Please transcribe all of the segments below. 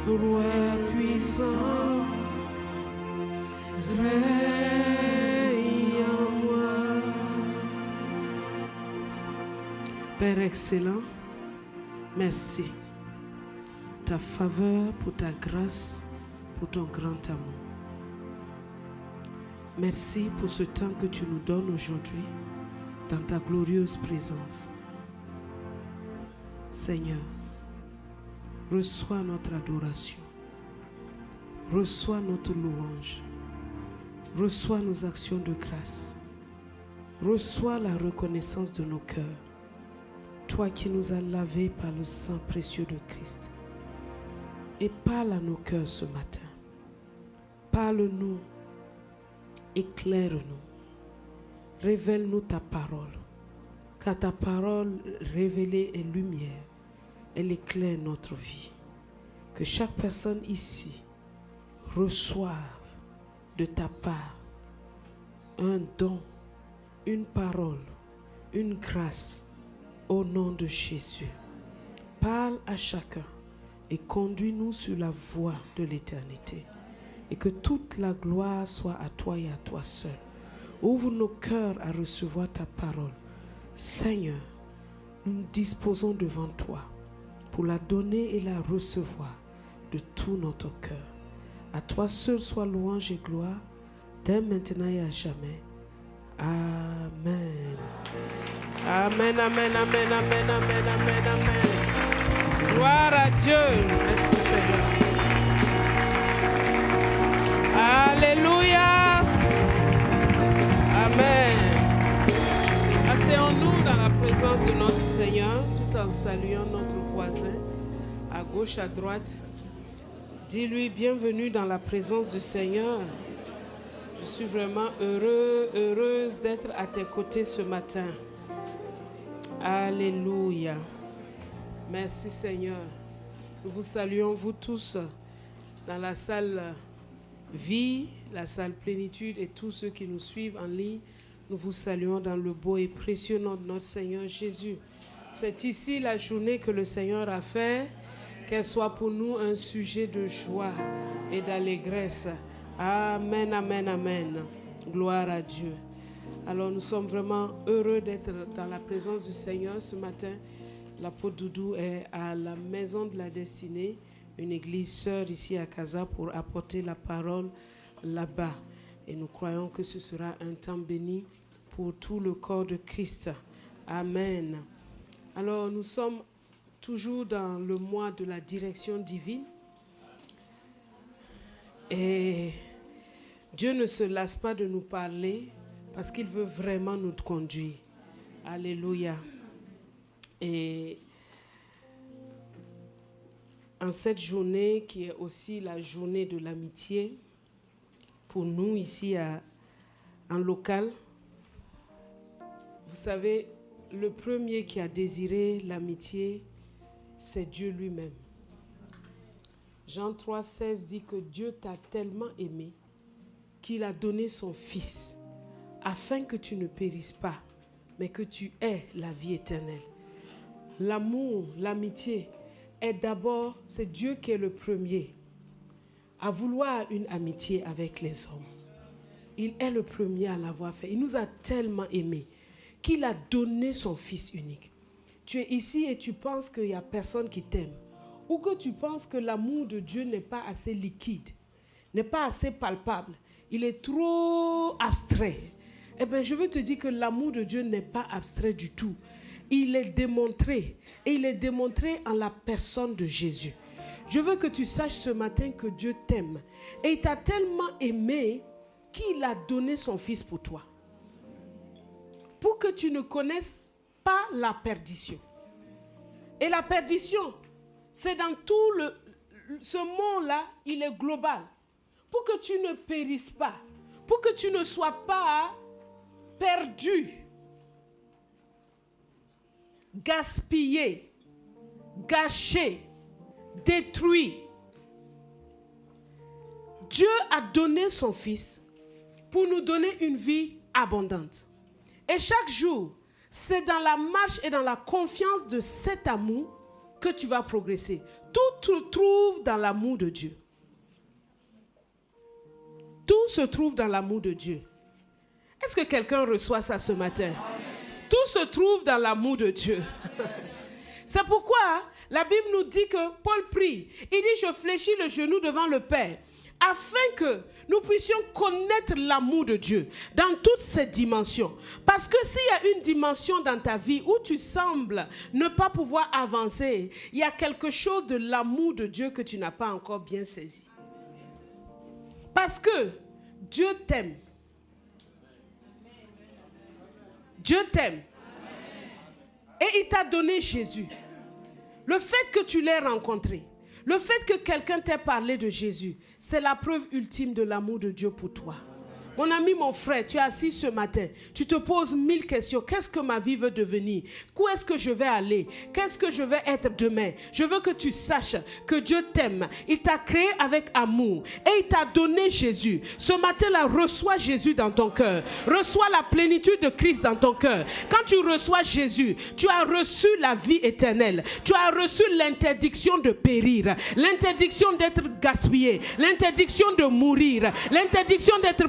Roi puissant, règne en moi. Père excellent, merci. Ta faveur, pour ta grâce, pour ton grand amour. Merci pour ce temps que tu nous donnes aujourd'hui dans ta glorieuse présence. Seigneur, reçois notre adoration, reçois notre louange, reçois nos actions de grâce, reçois la reconnaissance de nos cœurs, toi qui nous as lavés par le sang précieux de Christ. Et parle à nos cœurs ce matin. Parle-nous, éclaire-nous, révèle-nous ta parole, car ta parole révélée est lumière, elle éclaire notre vie. Que chaque personne ici reçoive de ta part un don, une parole, une grâce au nom de Jésus. Parle à chacun et conduis-nous sur la voie de l'éternité. Et que toute la gloire soit à toi et à toi seul. Ouvre nos cœurs à recevoir ta parole. Seigneur, nous nous disposons devant toi pour la donner et la recevoir de tout notre cœur. À toi seul soit louange et gloire, dès maintenant et à jamais. Amen. Amen, amen, amen, amen, amen, amen, amen. Gloire à Dieu. Merci Seigneur. Alléluia. Amen. Asseyons-nous dans la présence de notre Seigneur tout en saluant notre voisin à gauche, à droite. Dis-lui bienvenue dans la présence du Seigneur. Je suis vraiment heureuse d'être à tes côtés ce matin. Alléluia. Merci Seigneur. Nous vous saluons vous tous dans la salle Vie, la salle Plénitude et tous ceux qui nous suivent en ligne. Nous vous saluons dans le beau et précieux nom de notre Seigneur Jésus. C'est ici la journée que le Seigneur a fait, qu'elle soit pour nous un sujet de joie et d'allégresse. Amen, amen, amen. Gloire à Dieu. Alors nous sommes vraiment heureux d'être dans la présence du Seigneur ce matin. L'apôtre Doudou est à la Maison de la Destinée, une église sœur ici à Casa, pour apporter la parole là-bas. Et nous croyons que ce sera un temps béni pour tout le corps de Christ. Amen. Alors nous sommes toujours dans le mois de la direction divine. Et Dieu ne se lasse pas de nous parler parce qu'il veut vraiment nous conduire. Alléluia. Et en cette journée qui est aussi la journée de l'amitié, pour nous ici en local, vous savez, le premier qui a désiré l'amitié, c'est Dieu lui-même. Jean 3,16 dit que Dieu t'a tellement aimé qu'il a donné son Fils, afin que tu ne périsses pas, mais que tu aies la vie éternelle. L'amour, l'amitié, est d'abord, c'est Dieu qui est le premier à vouloir une amitié avec les hommes. Il est le premier à l'avoir fait. Il nous a tellement aimés qu'il a donné son Fils unique. Tu es ici et tu penses qu'il n'y a personne qui t'aime, ou que tu penses que l'amour de Dieu n'est pas assez liquide, n'est pas assez palpable, il est trop abstrait. Eh bien, je veux te dire que l'amour de Dieu n'est pas abstrait du tout. Il est démontré, et il est démontré en la personne de Jésus. Je veux que tu saches ce matin que Dieu t'aime, et il t'a tellement aimé qu'il a donné son Fils pour toi, pour que tu ne connaisses pas la perdition. Et la perdition, c'est dans tout ce monde-là, il est global. Pour que tu ne périsses pas, pour que tu ne sois pas perdu, gaspillé, gâché, détruit. Dieu a donné son Fils pour nous donner une vie abondante. Et chaque jour, c'est dans la marche et dans la confiance de cet amour que tu vas progresser. Tout se trouve dans l'amour de Dieu. Tout se trouve dans l'amour de Dieu. Est-ce que quelqu'un reçoit ça ce matin? Tout se trouve dans l'amour de Dieu. C'est pourquoi la Bible nous dit que Paul prie. Il dit, je fléchis le genou devant le Père, afin que nous puissions connaître l'amour de Dieu dans toutes ses dimensions. Parce que s'il y a une dimension dans ta vie où tu sembles ne pas pouvoir avancer, il y a quelque chose de l'amour de Dieu que tu n'as pas encore bien saisi. Parce que Dieu t'aime. Dieu t'aime. Et il t'a donné Jésus. Le fait que tu l'aies rencontré, le fait que quelqu'un t'ait parlé de Jésus, c'est la preuve ultime de l'amour de Dieu pour toi. Mon ami, mon frère, tu es assis ce matin, tu te poses 1000 questions. Qu'est-ce que ma vie veut devenir? Où est-ce que je vais aller? Qu'est-ce que je vais être demain? Je veux que tu saches que Dieu t'aime. Il t'a créé avec amour et il t'a donné Jésus. Ce matin-là, reçois Jésus dans ton cœur. Reçois la plénitude de Christ dans ton cœur. Quand tu reçois Jésus, tu as reçu la vie éternelle. Tu as reçu l'interdiction de périr, l'interdiction d'être gaspillé, l'interdiction de mourir, l'interdiction d'être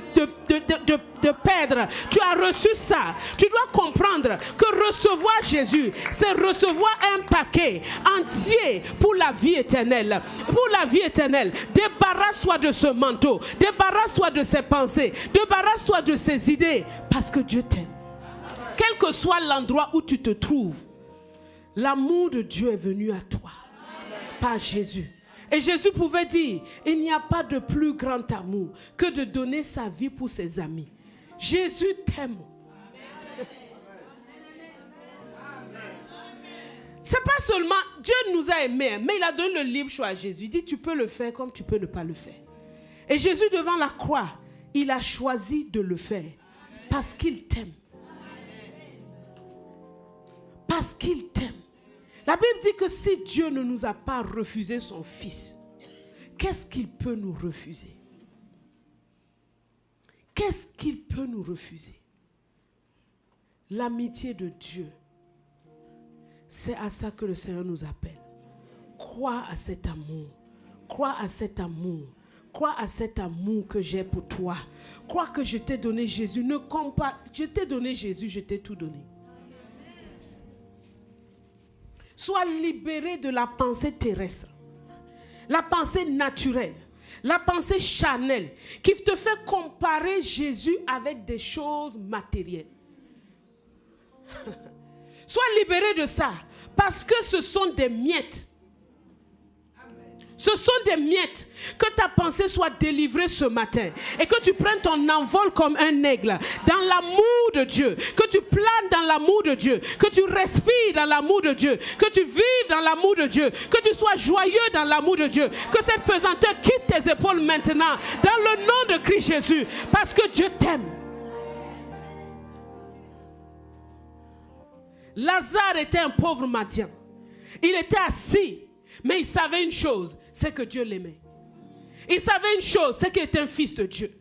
de perdre. Tu as reçu ça. Tu dois comprendre que recevoir Jésus, c'est recevoir un paquet entier pour la vie éternelle. Pour la vie éternelle. Débarrasse-toi de ce manteau. Débarrasse-toi de ces pensées. Débarrasse-toi de ces idées. Parce que Dieu t'aime. Quel que soit l'endroit où tu te trouves, l'amour de Dieu est venu à toi. Par Jésus. Et Jésus pouvait dire, il n'y a pas de plus grand amour que de donner sa vie pour ses amis. Jésus t'aime. C'est pas seulement, Dieu nous a aimés, mais il a donné le libre choix à Jésus. Il dit, tu peux le faire comme tu peux ne pas le faire. Et Jésus devant la croix, il a choisi de le faire. Parce qu'il t'aime. Parce qu'il t'aime. La Bible dit que si Dieu ne nous a pas refusé son Fils, qu'est-ce qu'il peut nous refuser? Qu'est-ce qu'il peut nous refuser? L'amitié de Dieu. C'est à ça que le Seigneur nous appelle. Crois à cet amour. Crois à cet amour. Crois à cet amour que j'ai pour toi. Crois que je t'ai donné Jésus. Ne compte pas. Je t'ai donné Jésus, je t'ai tout donné. Sois libéré de la pensée terrestre, la pensée naturelle, la pensée charnelle qui te fait comparer Jésus avec des choses matérielles. Sois libéré de ça parce que ce sont des miettes. Ce sont des miettes. Que ta pensée soit délivrée ce matin et que tu prennes ton envol comme un aigle dans l'amour de Dieu. Que tu planes dans l'amour de Dieu. Que tu respires dans l'amour de Dieu. Que tu vives dans l'amour de Dieu. Que tu sois joyeux dans l'amour de Dieu. Que cette pesanteur quitte tes épaules maintenant dans le nom de Christ Jésus. Parce que Dieu t'aime. Lazare était un pauvre mendiant. Il était assis. Mais il savait une chose, c'est que Dieu l'aimait. Il savait une chose, c'est qu'il était un fils de Dieu.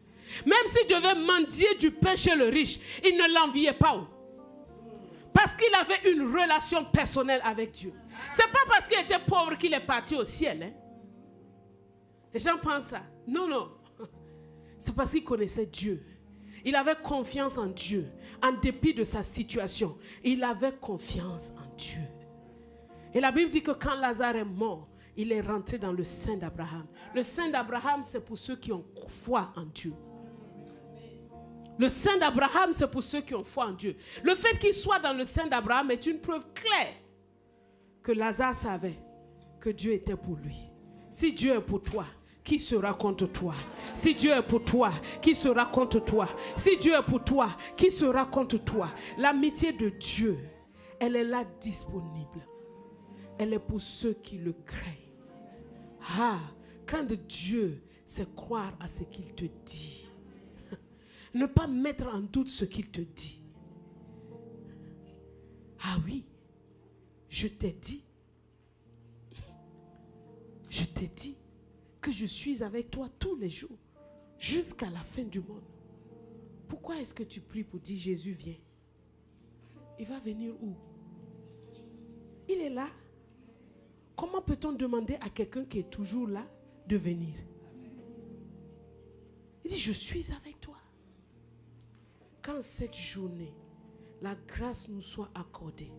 Même s'il devait mendier du pain chez le riche, il ne l'enviait pas. Parce qu'il avait une relation personnelle avec Dieu. Ce n'est pas parce qu'il était pauvre qu'il est parti au ciel. Hein? Les gens pensent ça. Non, non. C'est parce qu'il connaissait Dieu. Il avait confiance en Dieu. En dépit de sa situation, il avait confiance en Dieu. Et la Bible dit que quand Lazare est mort, il est rentré dans le sein d'Abraham. Le sein d'Abraham, c'est pour ceux qui ont foi en Dieu. Le sein d'Abraham, c'est pour ceux qui ont foi en Dieu. Le fait qu'il soit dans le sein d'Abraham est une preuve claire que Lazare savait que Dieu était pour lui. Si Dieu est pour toi, qui sera contre toi? Si Dieu est pour toi, qui sera contre toi? Si Dieu est pour toi, qui sera contre toi? L'amitié de Dieu, elle est là disponible. Elle est pour ceux qui le craignent. Ah, craindre Dieu, c'est croire à ce qu'il te dit. Ne pas mettre en doute ce qu'il te dit. Ah oui, je t'ai dit que je suis avec toi tous les jours, jusqu'à la fin du monde. Pourquoi est-ce que tu pries pour dire Jésus vient? Il va venir où? Il est là. Comment peut-on demander à quelqu'un qui est toujours là de venir? Il dit, je suis avec toi. Quand cette journée, la grâce nous soit accordée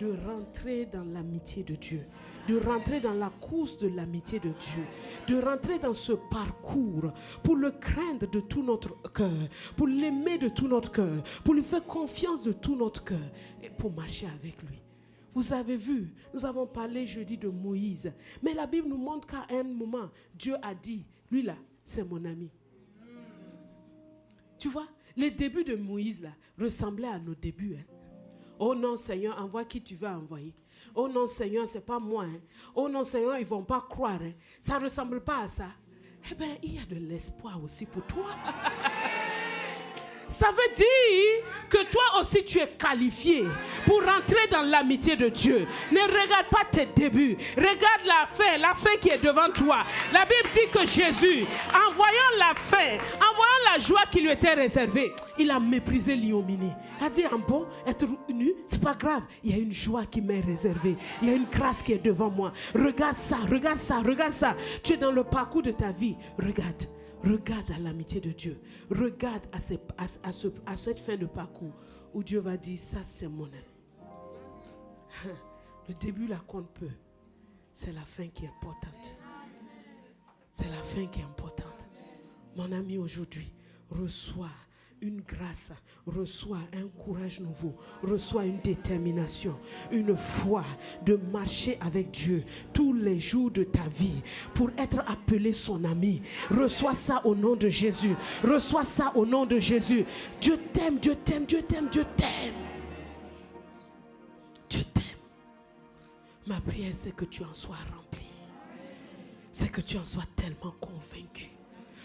de rentrer dans l'amitié de Dieu, de rentrer dans la course de l'amitié de Dieu, de rentrer dans ce parcours pour le craindre de tout notre cœur, pour l'aimer de tout notre cœur, pour lui faire confiance de tout notre cœur et pour marcher avec lui. Vous avez vu, nous avons parlé jeudi de Moïse, mais la Bible nous montre qu'à un moment, Dieu a dit, lui là, c'est mon ami. Tu vois, les débuts de Moïse là ressemblaient à nos débuts. Hein. Oh non Seigneur, envoie qui tu veux envoyer. Oh non Seigneur, c'est pas moi. Hein. Oh non Seigneur, ils vont pas croire. Hein. Ça ne ressemble pas à ça. Eh bien, il y a de l'espoir aussi pour toi. Ça veut dire que toi aussi tu es qualifié pour rentrer dans l'amitié de Dieu. Ne regarde pas tes débuts. Regarde la fin qui est devant toi. La Bible dit que Jésus, en voyant la fin, en voyant la joie qui lui était réservée, il a méprisé l'ignominie. Il a dit, en bon, être nu, c'est pas grave. Il y a une joie qui m'est réservée. Il y a une grâce qui est devant moi. Regarde ça, regarde ça, regarde ça. Tu es dans le parcours de ta vie. Regarde. Regarde à l'amitié de Dieu. Regarde à cette fin de parcours où Dieu va dire, ça c'est mon ami. Le début là compte peu. C'est la fin qui est importante. C'est la fin qui est importante. Mon ami, aujourd'hui, reçois une grâce, reçois un courage nouveau, reçois une détermination, une foi de marcher avec Dieu tous les jours de ta vie pour être appelé son ami. Reçois ça au nom de Jésus. Reçois ça au nom de Jésus. Dieu t'aime, Dieu t'aime, Dieu t'aime, Dieu t'aime. Dieu t'aime. Ma prière, c'est que tu en sois rempli. C'est que tu en sois tellement convaincu.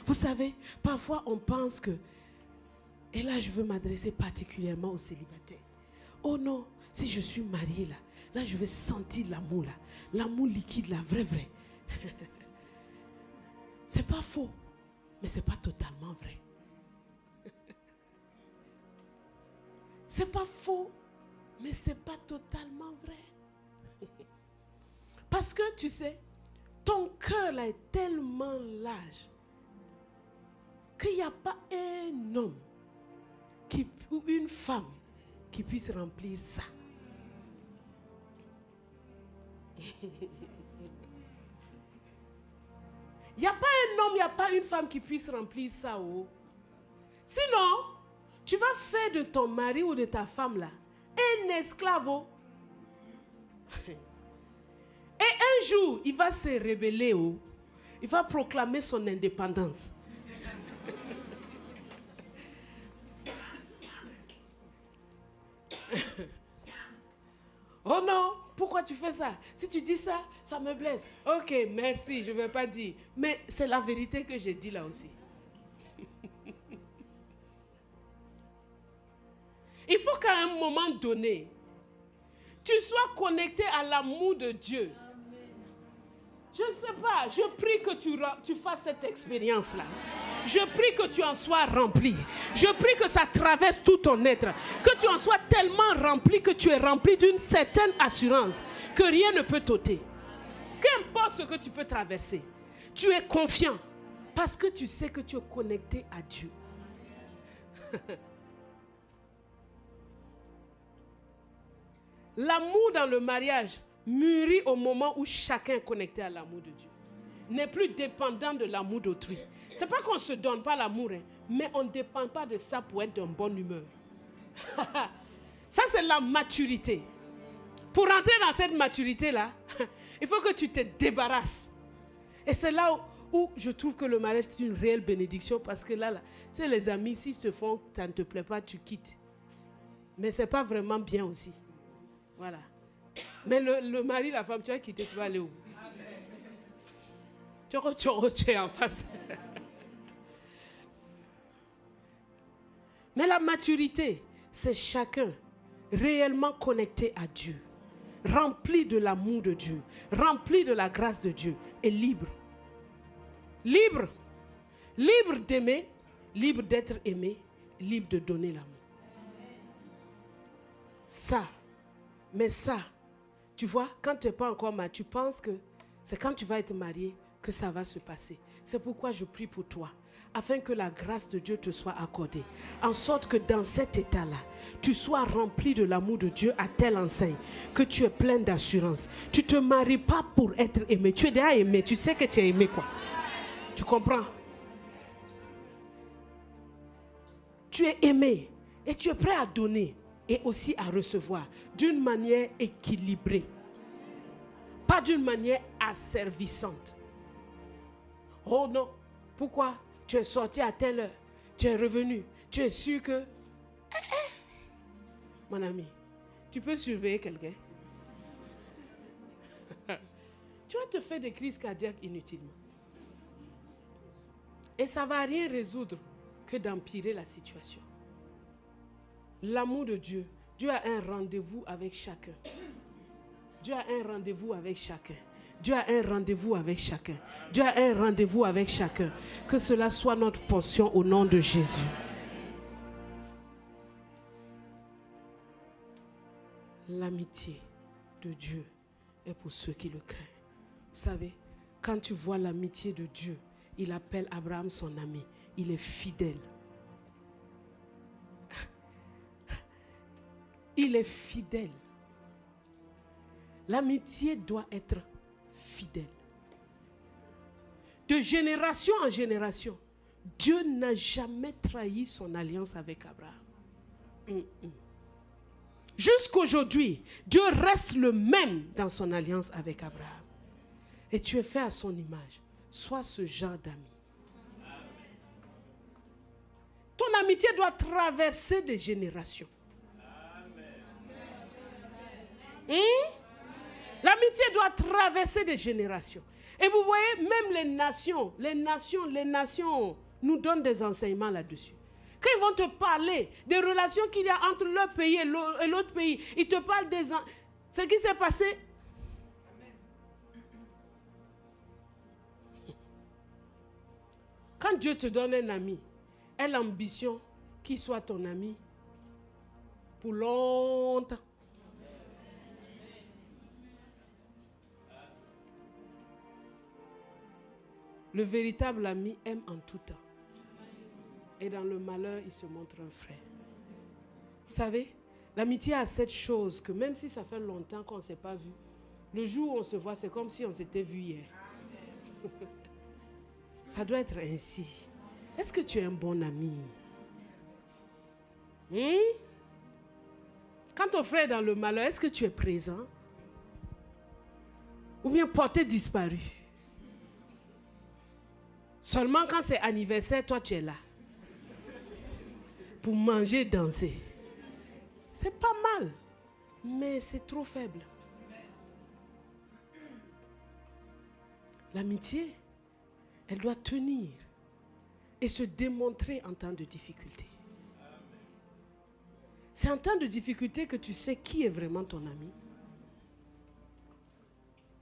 Vous savez, parfois on pense que, et là, je veux m'adresser particulièrement aux célibataires. Oh non, si je suis mariée là, je vais sentir l'amour là. L'amour liquide là, vrai. C'est pas faux, mais c'est pas totalement vrai. C'est pas faux, mais c'est pas totalement vrai. Parce que tu sais, ton cœur là est tellement large qu'il n'y a pas un homme ou une femme qui puisse remplir ça. Il n'y a pas un homme, il n'y a pas une femme qui puisse remplir ça. Oh. Sinon, tu vas faire de ton mari ou de ta femme là un esclave. Oh. Et un jour, il va se rébeller. Oh. Il va proclamer son indépendance. Oh non, pourquoi tu fais ça? Si tu dis ça, ça me blesse. Ok, merci, je ne vais pas dire. Mais c'est la vérité que j'ai dit là aussi. Il faut qu'à un moment donné, tu sois connecté à l'amour de Dieu. Je ne sais pas, je prie que tu fasses cette expérience-là. Je prie que tu en sois rempli. Je prie que ça traverse tout ton être. Que tu en sois tellement rempli que tu es rempli d'une certaine assurance que rien ne peut t'ôter. Qu'importe ce que tu peux traverser, tu es confiant parce que tu sais que tu es connecté à Dieu. L'amour dans le mariage mûrit au moment où chacun est connecté à l'amour de Dieu. N'est plus dépendant de l'amour d'autrui. C'est pas qu'on ne se donne pas l'amour, hein, mais on ne dépend pas de ça pour être d'une bonne humeur. Ça, c'est la maturité. Pour entrer dans cette maturité-là, il faut que tu te débarrasses. Et c'est là où je trouve que le mariage est une réelle bénédiction parce que là, tu sais, les amis, s'ils te font, ça ne te plaît pas, tu quittes. Mais ce n'est pas vraiment bien aussi. Voilà. Mais le mari, la femme, tu vas quitter, tu vas aller où? Tu es en face. Mais la maturité, c'est chacun réellement connecté à Dieu, rempli de l'amour de Dieu, rempli de la grâce de Dieu et libre. Libre. Libre d'aimer, libre d'être aimé, libre de donner l'amour. Ça, mais ça, Tu vois, quand tu n'es pas encore marié, tu penses que c'est quand tu vas être marié que ça va se passer. C'est pourquoi je prie pour toi, afin que la grâce de Dieu te soit accordée, en sorte que dans cet état-là, tu sois rempli de l'amour de Dieu à telle enseigne que tu es plein d'assurance. Tu ne te maries pas pour être aimé. Tu es déjà aimé, tu sais que tu es aimé quoi. Tu comprends? Tu es aimé et tu es prêt à donner et aussi à recevoir d'une manière équilibrée. Pas d'une manière asservissante. Oh non, pourquoi? Tu es sorti à telle heure, tu es revenu, tu es sûr que... Mon ami, tu peux surveiller quelqu'un. Tu vas te faire des crises cardiaques inutilement. Et ça ne va rien résoudre que d'empirer la situation. L'amour de Dieu, Dieu a un rendez-vous avec chacun. Dieu a un rendez-vous avec chacun. Dieu a un rendez-vous avec chacun. Dieu a un rendez-vous avec chacun. Que cela soit notre portion au nom de Jésus. L'amitié de Dieu est pour ceux qui le craignent. Vous savez, quand tu vois l'amitié de Dieu, il appelle Abraham son ami. Il est fidèle. Il est fidèle. L'amitié doit être fidèle. De génération en génération, Dieu n'a jamais trahi son alliance avec Abraham. Jusqu'aujourd'hui, Dieu reste le même dans son alliance avec Abraham. Et tu es fait à son image. Sois ce genre d'ami. Ton amitié doit traverser des générations. L'amitié doit traverser des générations. Et vous voyez, même les nations nous donnent des enseignements là-dessus. Quand ils vont te parler des relations qu'il y a entre leur pays et l'autre pays, ils te parlent ce qui s'est passé. Quand Dieu te donne un ami, aie l'ambition qu'il soit ton ami pour longtemps. Le véritable ami aime en tout temps. Et dans le malheur, il se montre un frère. Vous savez, l'amitié a cette chose que même si ça fait longtemps qu'on ne s'est pas vu, le jour où on se voit, c'est comme si on s'était vu hier. Ça doit être ainsi. Est-ce que tu es un bon ami? Quand ton frère est dans le malheur, est-ce que tu es présent? Ou bien porté disparu? Seulement quand c'est anniversaire, toi tu es là. Pour manger, danser. C'est pas mal, mais c'est trop faible. L'amitié, elle doit tenir et se démontrer en temps de difficulté. C'est en temps de difficulté que tu sais qui est vraiment ton ami.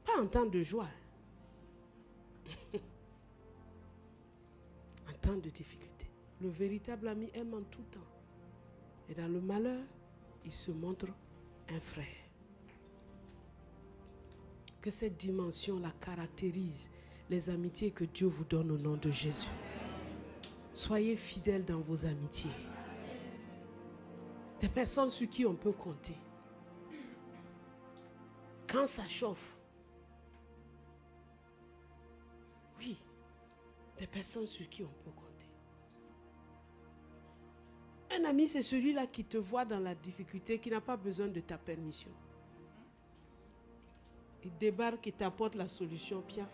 Pas en temps de joie. En temps de difficulté. Le véritable ami aime en tout temps. Et dans le malheur, il se montre un frère. Que cette dimension-là caractérise les amitiés que Dieu vous donne au nom de Jésus. Soyez fidèles dans vos amitiés. Des personnes sur qui on peut compter. Quand ça chauffe. Oui, des personnes sur qui on peut compter. Un ami, c'est celui-là qui te voit dans la difficulté, qui n'a pas besoin de ta permission. Il débarque et t'apporte la solution, Pierre.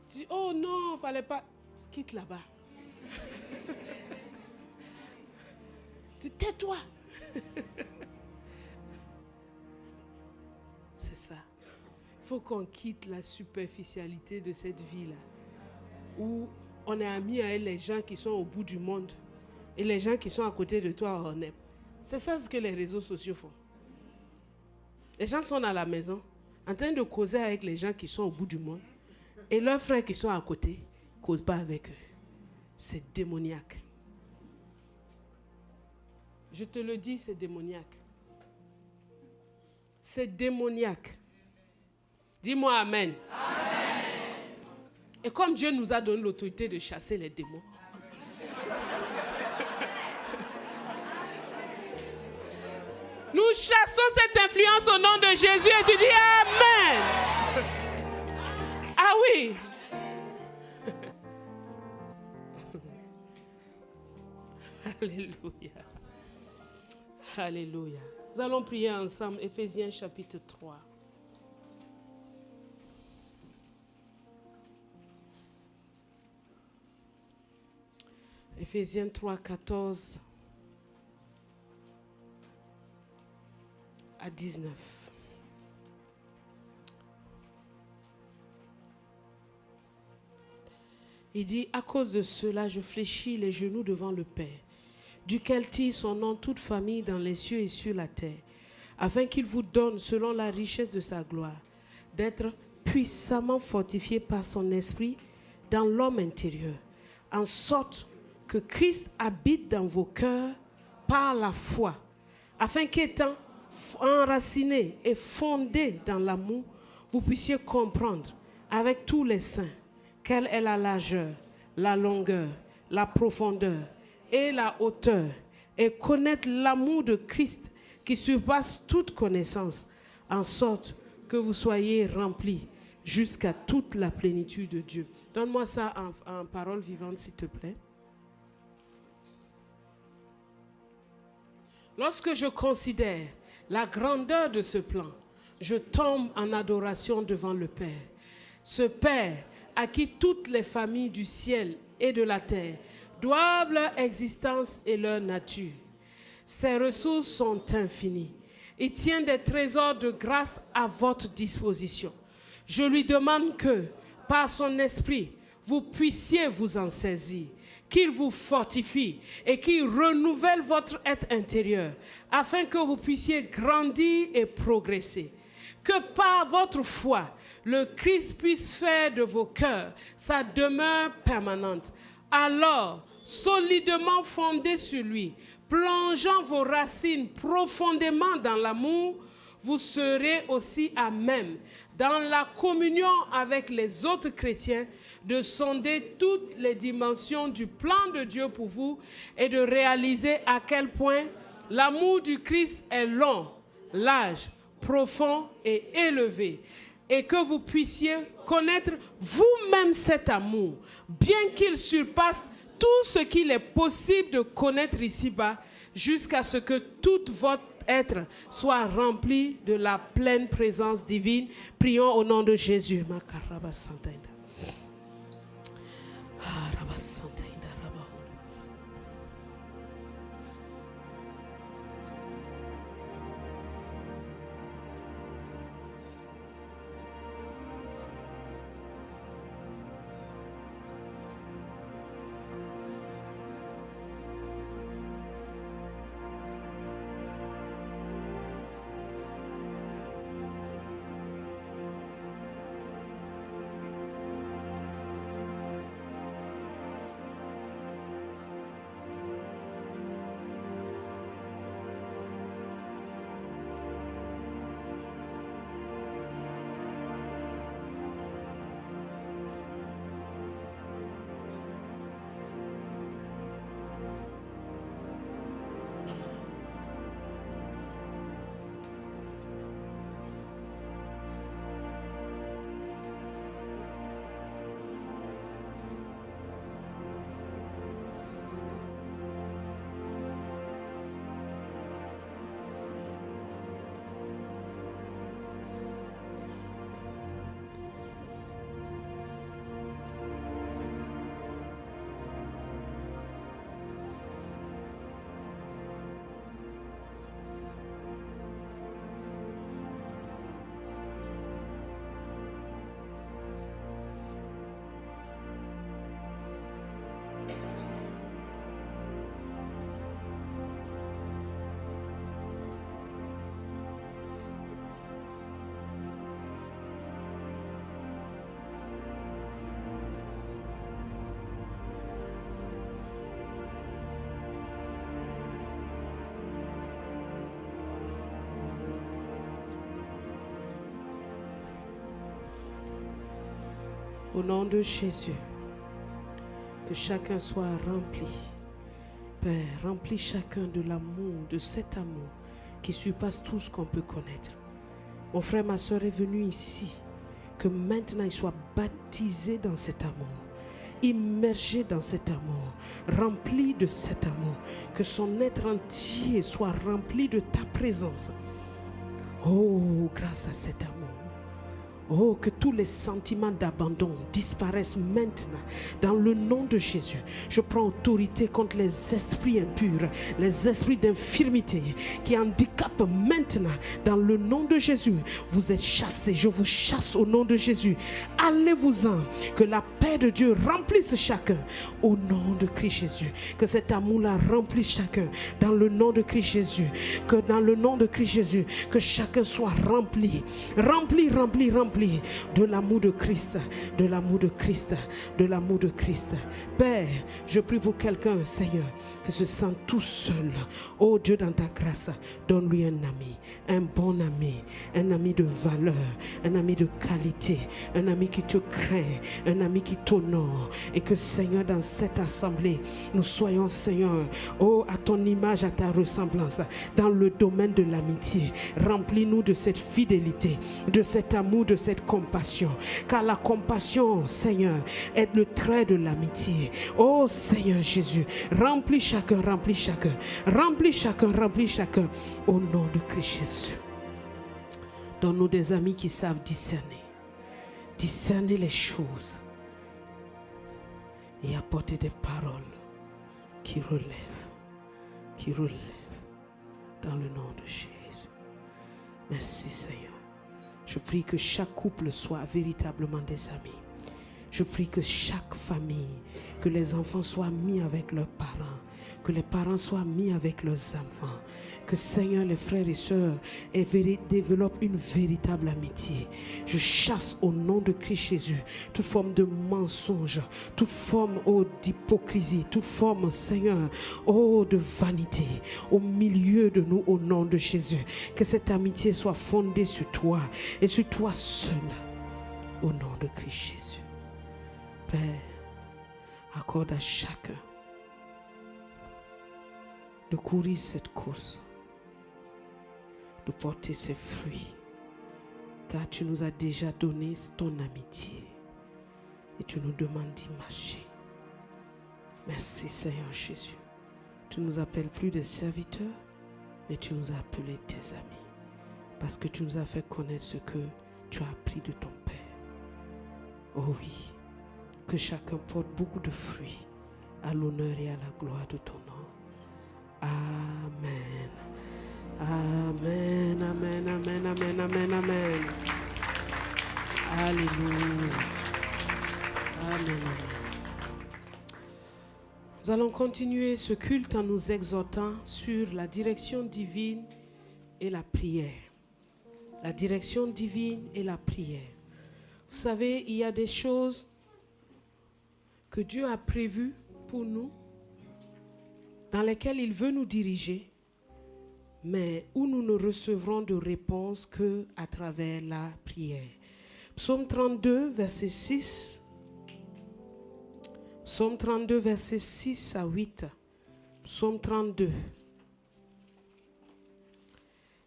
Tu dis, oh non, il ne fallait pas. Quitte là-bas. Tu tais-toi. C'est ça. Il faut qu'on quitte la superficialité de cette vie-là. Où on est amis avec les gens qui sont au bout du monde. Et les gens qui sont à côté de toi, on est. C'est ça ce que les réseaux sociaux font. Les gens sont dans la maison, en train de causer avec les gens qui sont au bout du monde. Et leurs frères qui sont à côté, ne causent pas avec eux. C'est démoniaque. Je te le dis, c'est démoniaque. C'est démoniaque. Dis-moi Amen. Amen. Et comme Dieu nous a donné l'autorité de chasser les démons, nous chassons cette influence au nom de Jésus et tu dis Amen. Ah oui. Alléluia. Alléluia. Nous allons prier ensemble. Éphésiens chapitre 3. Éphésiens 3, 14 à 19. Il dit, à cause de cela, je fléchis les genoux devant le Père, duquel tire son nom toute famille dans les cieux et sur la terre, afin qu'il vous donne, selon la richesse de sa gloire, d'être puissamment fortifié par son esprit dans l'homme intérieur, en sorte que Christ habite dans vos cœurs par la foi, afin qu'étant enraciné et fondé dans l'amour, vous puissiez comprendre avec tous les saints quelle est la largeur, la longueur, la profondeur et la hauteur, et connaître l'amour de Christ qui surpasse toute connaissance, en sorte que vous soyez remplis jusqu'à toute la plénitude de Dieu. Donne-moi ça en parole vivante, s'il te plaît. Lorsque je considère la grandeur de ce plan, je tombe en adoration devant le Père. Ce Père à qui toutes les familles du ciel et de la terre doivent leur existence et leur nature. Ses ressources sont infinies. Il tient des trésors de grâce à votre disposition. Je lui demande que, par son esprit, vous puissiez vous en saisir, qu'il vous fortifie et qu'il renouvelle votre être intérieur, afin que vous puissiez grandir et progresser. Que par votre foi, le Christ puisse faire de vos cœurs sa demeure permanente. Alors, solidement fondés sur lui, plongeant vos racines profondément dans l'amour, vous serez aussi à même, dans la communion avec les autres chrétiens, de sonder toutes les dimensions du plan de Dieu pour vous et de réaliser à quel point l'amour du Christ est long, large, profond et élevé, et que vous puissiez connaître vous-même cet amour, bien qu'il surpasse tout ce qu'il est possible de connaître ici-bas, jusqu'à ce que tout votre être soit rempli de la pleine présence divine. Prions au nom de Jésus. Au nom de Jésus, que chacun soit rempli. Père, remplis chacun de l'amour, de cet amour qui surpasse tout ce qu'on peut connaître. Mon frère, ma soeur est venu ici, que maintenant il soit baptisé dans cet amour, immergé dans cet amour, rempli de cet amour, que son être entier soit rempli de ta présence. Oh, grâce à cet amour. Oh, que tous les sentiments d'abandon disparaissent maintenant dans le nom de Jésus. Je prends autorité contre les esprits impurs, les esprits d'infirmité qui handicapent maintenant dans le nom de Jésus. Vous êtes chassés, je vous chasse au nom de Jésus. Allez-vous-en, que la paix de Dieu remplisse chacun au nom de Christ Jésus. Que cet amour-là remplisse chacun dans le nom de Christ Jésus. Que dans le nom de Christ Jésus, que chacun soit rempli, rempli de l'amour de Christ, de l'amour de Christ, de l'amour de Christ. Père, je prie pour quelqu'un, Seigneur, qui se sent tout seul. Oh Dieu, dans ta grâce, donne-lui un ami, un bon ami, un ami de valeur, un ami de qualité, un ami qui te craint, un ami qui t'honore. Et que, Seigneur, dans cette assemblée, nous soyons, Seigneur, oh, à ton image, à ta ressemblance, dans le domaine de l'amitié. Remplis-nous de cette fidélité, de cet amour, de cette compassion. Car la compassion, Seigneur, est le trait de l'amitié. Oh Seigneur Jésus, remplis chacun, remplis chacun, remplis chacun, remplis chacun. Au nom de Christ Jésus. Donne-nous des amis qui savent discerner les choses et apporter des paroles qui relèvent dans le nom de Jésus. Merci Seigneur. Je prie que chaque couple soit véritablement des amis. Je prie que chaque famille, que les enfants soient mis avec leurs parents, que les parents soient mis avec leurs enfants. Que Seigneur, les frères et sœurs développent une véritable amitié. Je chasse au nom de Christ Jésus toute forme de mensonge, toute forme d'hypocrisie, toute forme, Seigneur, de vanité au milieu de nous au nom de Jésus. Que cette amitié soit fondée sur toi et sur toi seul au nom de Christ Jésus. Père, accorde à chacun de courir cette course, de porter ses fruits, car tu nous as déjà donné ton amitié et tu nous demandes d'y marcher. Merci Seigneur Jésus. Tu nous appelles plus des serviteurs, mais tu nous as appelés tes amis, parce que tu nous as fait connaître ce que tu as appris de ton Père. Oh oui, que chacun porte beaucoup de fruits à l'honneur et à la gloire de ton nom. Amen. Amen, amen, amen, amen, amen, amen. Alléluia. Amen, amen. Nous allons continuer ce culte en nous exhortant sur la direction divine et la prière. La direction divine et la prière. Vous savez, il y a des choses que Dieu a prévues pour nous, dans lesquelles il veut nous diriger, mais où nous ne recevrons de réponse qu'à travers la prière. Psaume 32, verset 6. Psaume 32, verset 6 à 8. Psaume 32,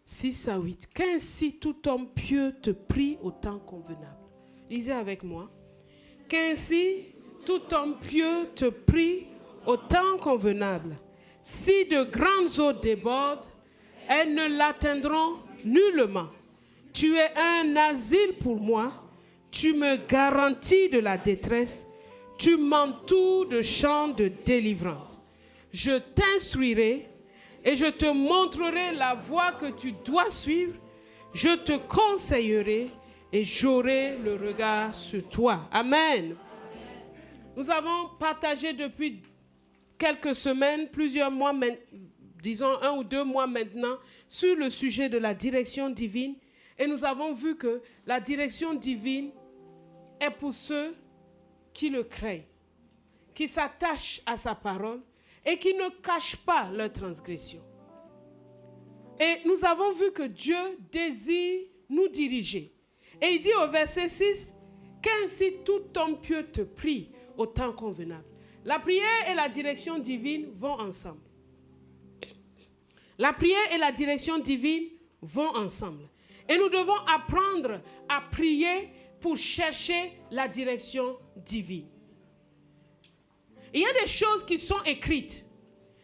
6 à 8. Qu'ainsi tout homme pieux te prie au temps convenable. Lisez avec moi. Qu'ainsi tout homme pieux te prie au temps convenable. Si de grandes eaux débordent, elles ne l'atteindront nullement. Tu es un asile pour moi. Tu me garantis de la détresse. Tu m'entoures de chants de délivrance. Je t'instruirai et je te montrerai la voie que tu dois suivre. Je te conseillerai et j'aurai le regard sur toi. Amen. Nous avons partagé depuis quelques semaines, plusieurs mois, disons 1 ou 2 mois maintenant, sur le sujet de la direction divine. Et nous avons vu que la direction divine est pour ceux qui le craignent, qui s'attachent à sa parole et qui ne cachent pas leurs transgressions. Et nous avons vu que Dieu désire nous diriger. Et il dit au verset 6, qu'ainsi tout homme pieux te prie au temps convenable. La prière et la direction divine vont ensemble. La prière et la direction divine vont ensemble. Et nous devons apprendre à prier pour chercher la direction divine. Il y a des choses qui sont écrites,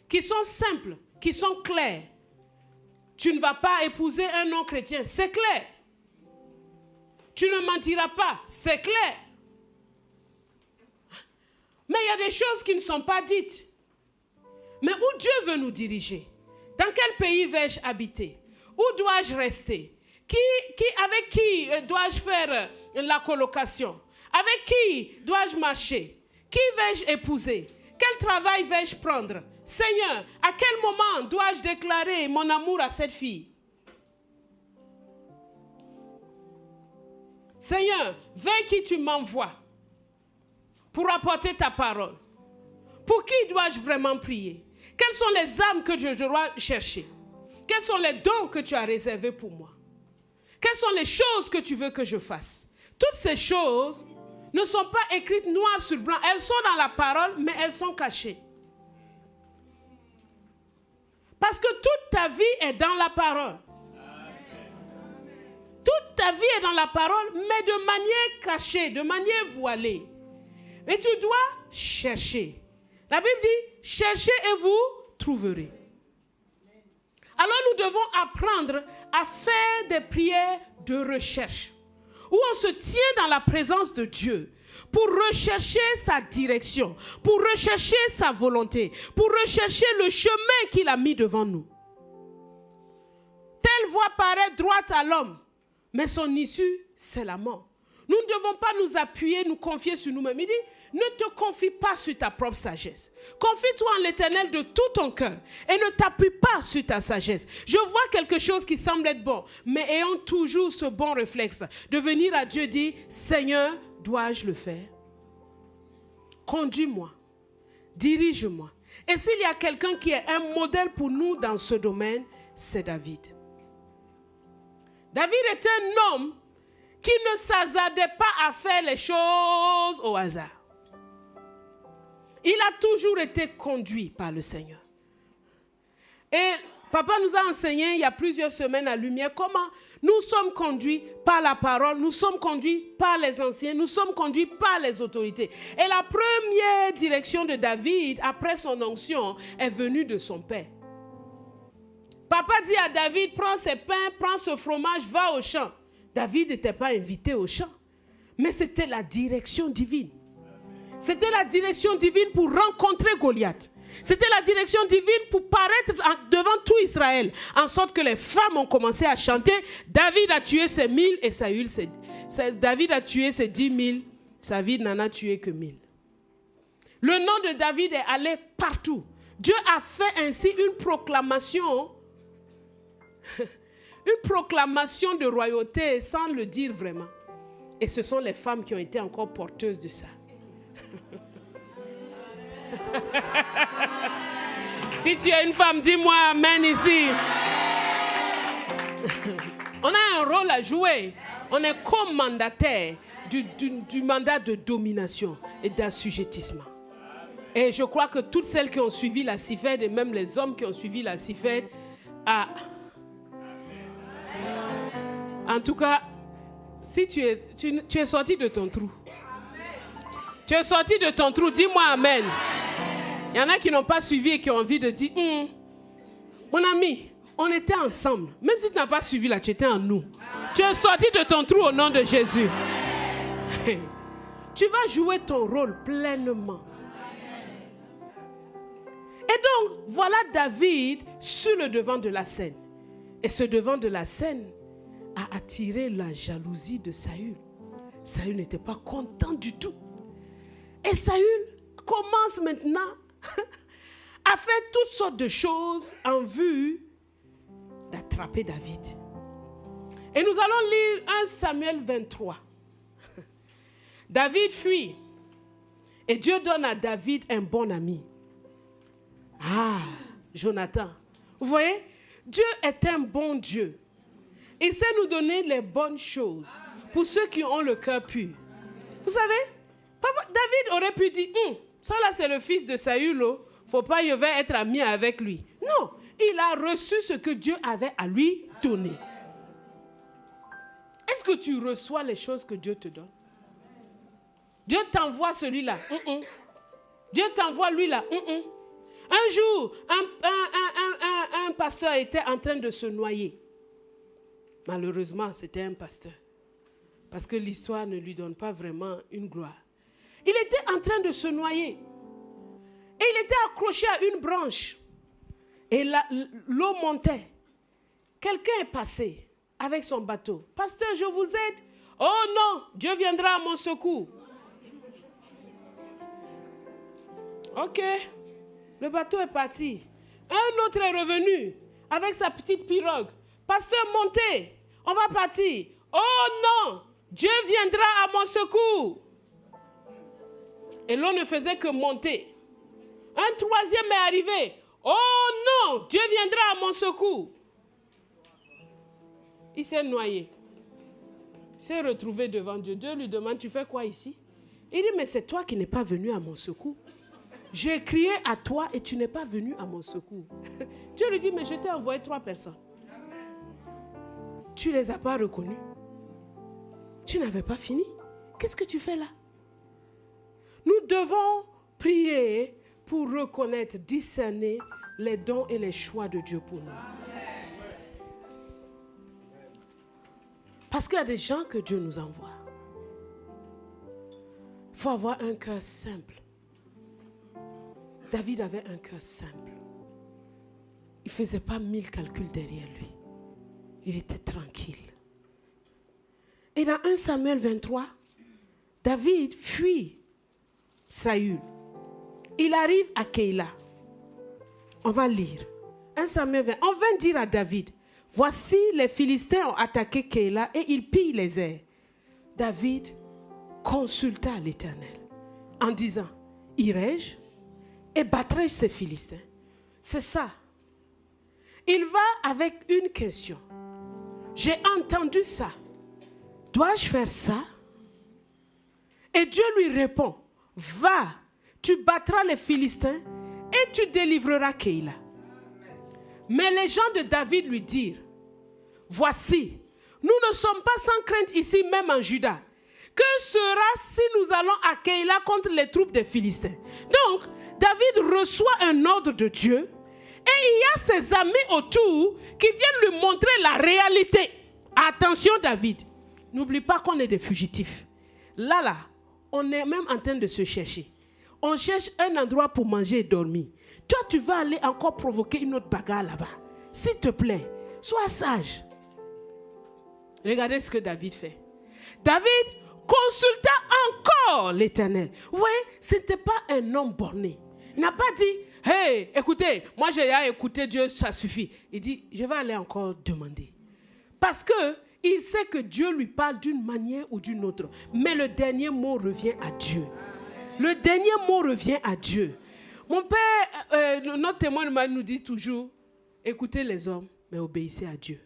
qui sont simples, qui sont claires. Tu ne vas pas épouser un non-chrétien, c'est clair. Tu ne mentiras pas, c'est clair. Mais il y a des choses qui ne sont pas dites. Mais où Dieu veut nous diriger? Dans quel pays vais-je habiter? Où dois-je rester? Avec qui dois-je faire la colocation? Avec qui dois-je marcher? Qui vais-je épouser? Quel travail vais-je prendre? Seigneur, à quel moment dois-je déclarer mon amour à cette fille? Seigneur, vers qui tu m'envoies pour apporter ta parole? Pour qui dois-je vraiment prier? Quelles sont les âmes que je dois chercher? Quels sont les dons que tu as réservés pour moi? Quelles sont les choses que tu veux que je fasse? Toutes ces choses ne sont pas écrites noir sur blanc. Elles sont dans la parole, mais elles sont cachées. Parce que toute ta vie est dans la parole. Toute ta vie est dans la parole, mais de manière cachée, de manière voilée. Et tu dois chercher. La Bible dit, cherchez et vous trouverez. Alors nous devons apprendre à faire des prières de recherche, où on se tient dans la présence de Dieu pour rechercher sa direction, pour rechercher sa volonté, pour rechercher le chemin qu'il a mis devant nous. Telle voie paraît droite à l'homme, mais son issue, c'est la mort. Nous ne devons pas nous appuyer, nous confier sur nous-mêmes. Il dit, ne te confie pas sur ta propre sagesse. Confie-toi en l'Éternel de tout ton cœur et ne t'appuie pas sur ta sagesse. Je vois quelque chose qui semble être bon, mais ayons toujours ce bon réflexe de venir à Dieu et dire, Seigneur, dois-je le faire? Conduis-moi, dirige-moi. Et s'il y a quelqu'un qui est un modèle pour nous dans ce domaine, c'est David. David était un homme qui ne s'hasardait pas à faire les choses au hasard. Il a toujours été conduit par le Seigneur. Et papa nous a enseigné il y a plusieurs semaines à Lumière comment nous sommes conduits par la parole, nous sommes conduits par les anciens, nous sommes conduits par les autorités. Et la première direction de David, après son onction, est venue de son père. Papa dit à David, prends ces pains, prends ce fromage, va au champ. David n'était pas invité au champ, mais c'était la direction divine. C'était la direction divine pour rencontrer Goliath. C'était la direction divine pour paraître devant tout Israël. En sorte que les femmes ont commencé à chanter. David a tué ses 1000 et David a tué ses 10 000. David n'en a tué que 1000. Le nom de David est allé partout. Dieu a fait ainsi une proclamation. Une proclamation de royauté sans le dire vraiment. Et ce sont les femmes qui ont été encore porteuses de ça. Si tu es une femme, dis-moi amen ici. On a un rôle à jouer. On est co-mandataire du mandat de domination et d'assujettissement. Et je crois que toutes celles qui ont suivi la CIFED et même les hommes qui ont suivi la CIFED, en tout cas, si tu es sorti de ton trou. Tu es sorti de ton trou, dis-moi amen. Il y en a qui n'ont pas suivi et qui ont envie de dire, mon ami, on était ensemble. Même si tu n'as pas suivi là, tu étais en nous. Tu es sorti de ton trou au nom de Jésus. Tu vas jouer ton rôle pleinement. Et donc, voilà David sur le devant de la scène. Et ce devant de la scène a attiré la jalousie de Saül. Saül n'était pas content du tout. Et Saül commence maintenant à faire toutes sortes de choses en vue d'attraper David. Et nous allons lire 1 Samuel 23. David fuit. Et Dieu donne à David un bon ami. Jonathan. Vous voyez, Dieu est un bon Dieu. Il sait nous donner les bonnes choses pour ceux qui ont le cœur pur. Vous savez, David aurait pu dire, ça là c'est le fils de Saül, faut pas je vais être ami avec lui. Non, il a reçu ce que Dieu avait à lui donner. Est-ce que tu reçois les choses que Dieu te donne? Dieu t'envoie celui-là. Dieu t'envoie lui-là. Un jour, un pasteur était en train de se noyer. Malheureusement, c'était un pasteur. Parce que l'histoire ne lui donne pas vraiment une gloire. Il était en train de se noyer. Et il était accroché à une branche. Et l'eau montait. Quelqu'un est passé avec son bateau. Pasteur, je vous aide. Oh non, Dieu viendra à mon secours. Ok, le bateau est parti. Un autre est revenu avec sa petite pirogue. Pasteur, montez, on va partir. Oh non, Dieu viendra à mon secours. Et l'eau ne faisait que monter. Un troisième est arrivé. Oh non, Dieu viendra à mon secours. Il s'est noyé. Il s'est retrouvé devant Dieu. Dieu lui demande, tu fais quoi ici? Il dit, mais c'est toi qui n'es pas venu à mon secours. J'ai crié à toi et tu n'es pas venu à mon secours. Dieu lui dit, mais je t'ai envoyé 3 personnes. Tu ne les as pas reconnus. Tu n'avais pas fini. Qu'est-ce que tu fais là? Nous devons prier pour reconnaître, discerner les dons et les choix de Dieu pour nous. Parce qu'il y a des gens que Dieu nous envoie. Il faut avoir un cœur simple. David avait un cœur simple. Il ne faisait pas 1000 calculs derrière lui. Il était tranquille. Et dans 1 Samuel 23, David fuit Saül. Il arrive à Keïla. On va lire. 1 Samuel 20. On vint dire à David, voici les Philistins ont attaqué Keïla et ils pillent les airs. David consulta l'Éternel en disant, irai-je et battrai-je ces Philistins? C'est ça. Il va avec une question. J'ai entendu ça. Dois-je faire ça? Et Dieu lui répond, va, tu battras les Philistins et tu délivreras Keïla. Mais les gens de David lui dirent, voici, nous ne sommes pas sans crainte ici même en Juda. Que sera si nous allons à Keïla contre les troupes des Philistins? Donc, David reçoit un ordre de Dieu et il y a ses amis autour qui viennent lui montrer la réalité. Attention David, n'oublie pas qu'on est des fugitifs. Là, on est même en train de se chercher. On cherche un endroit pour manger et dormir. Toi, tu vas aller encore provoquer une autre bagarre là-bas. S'il te plaît, sois sage. Regardez ce que David fait. David consulta encore l'Éternel. Vous voyez, ce n'était pas un homme borné. Il n'a pas dit, hey, écoutez, moi j'ai écouté Dieu, ça suffit. Il dit, je vais aller encore demander. Parce qu'il sait que Dieu lui parle d'une manière ou d'une autre. Mais le dernier mot revient à Dieu. Le dernier mot revient à Dieu. Mon père, notre témoin nous dit toujours, écoutez les hommes, mais obéissez à Dieu.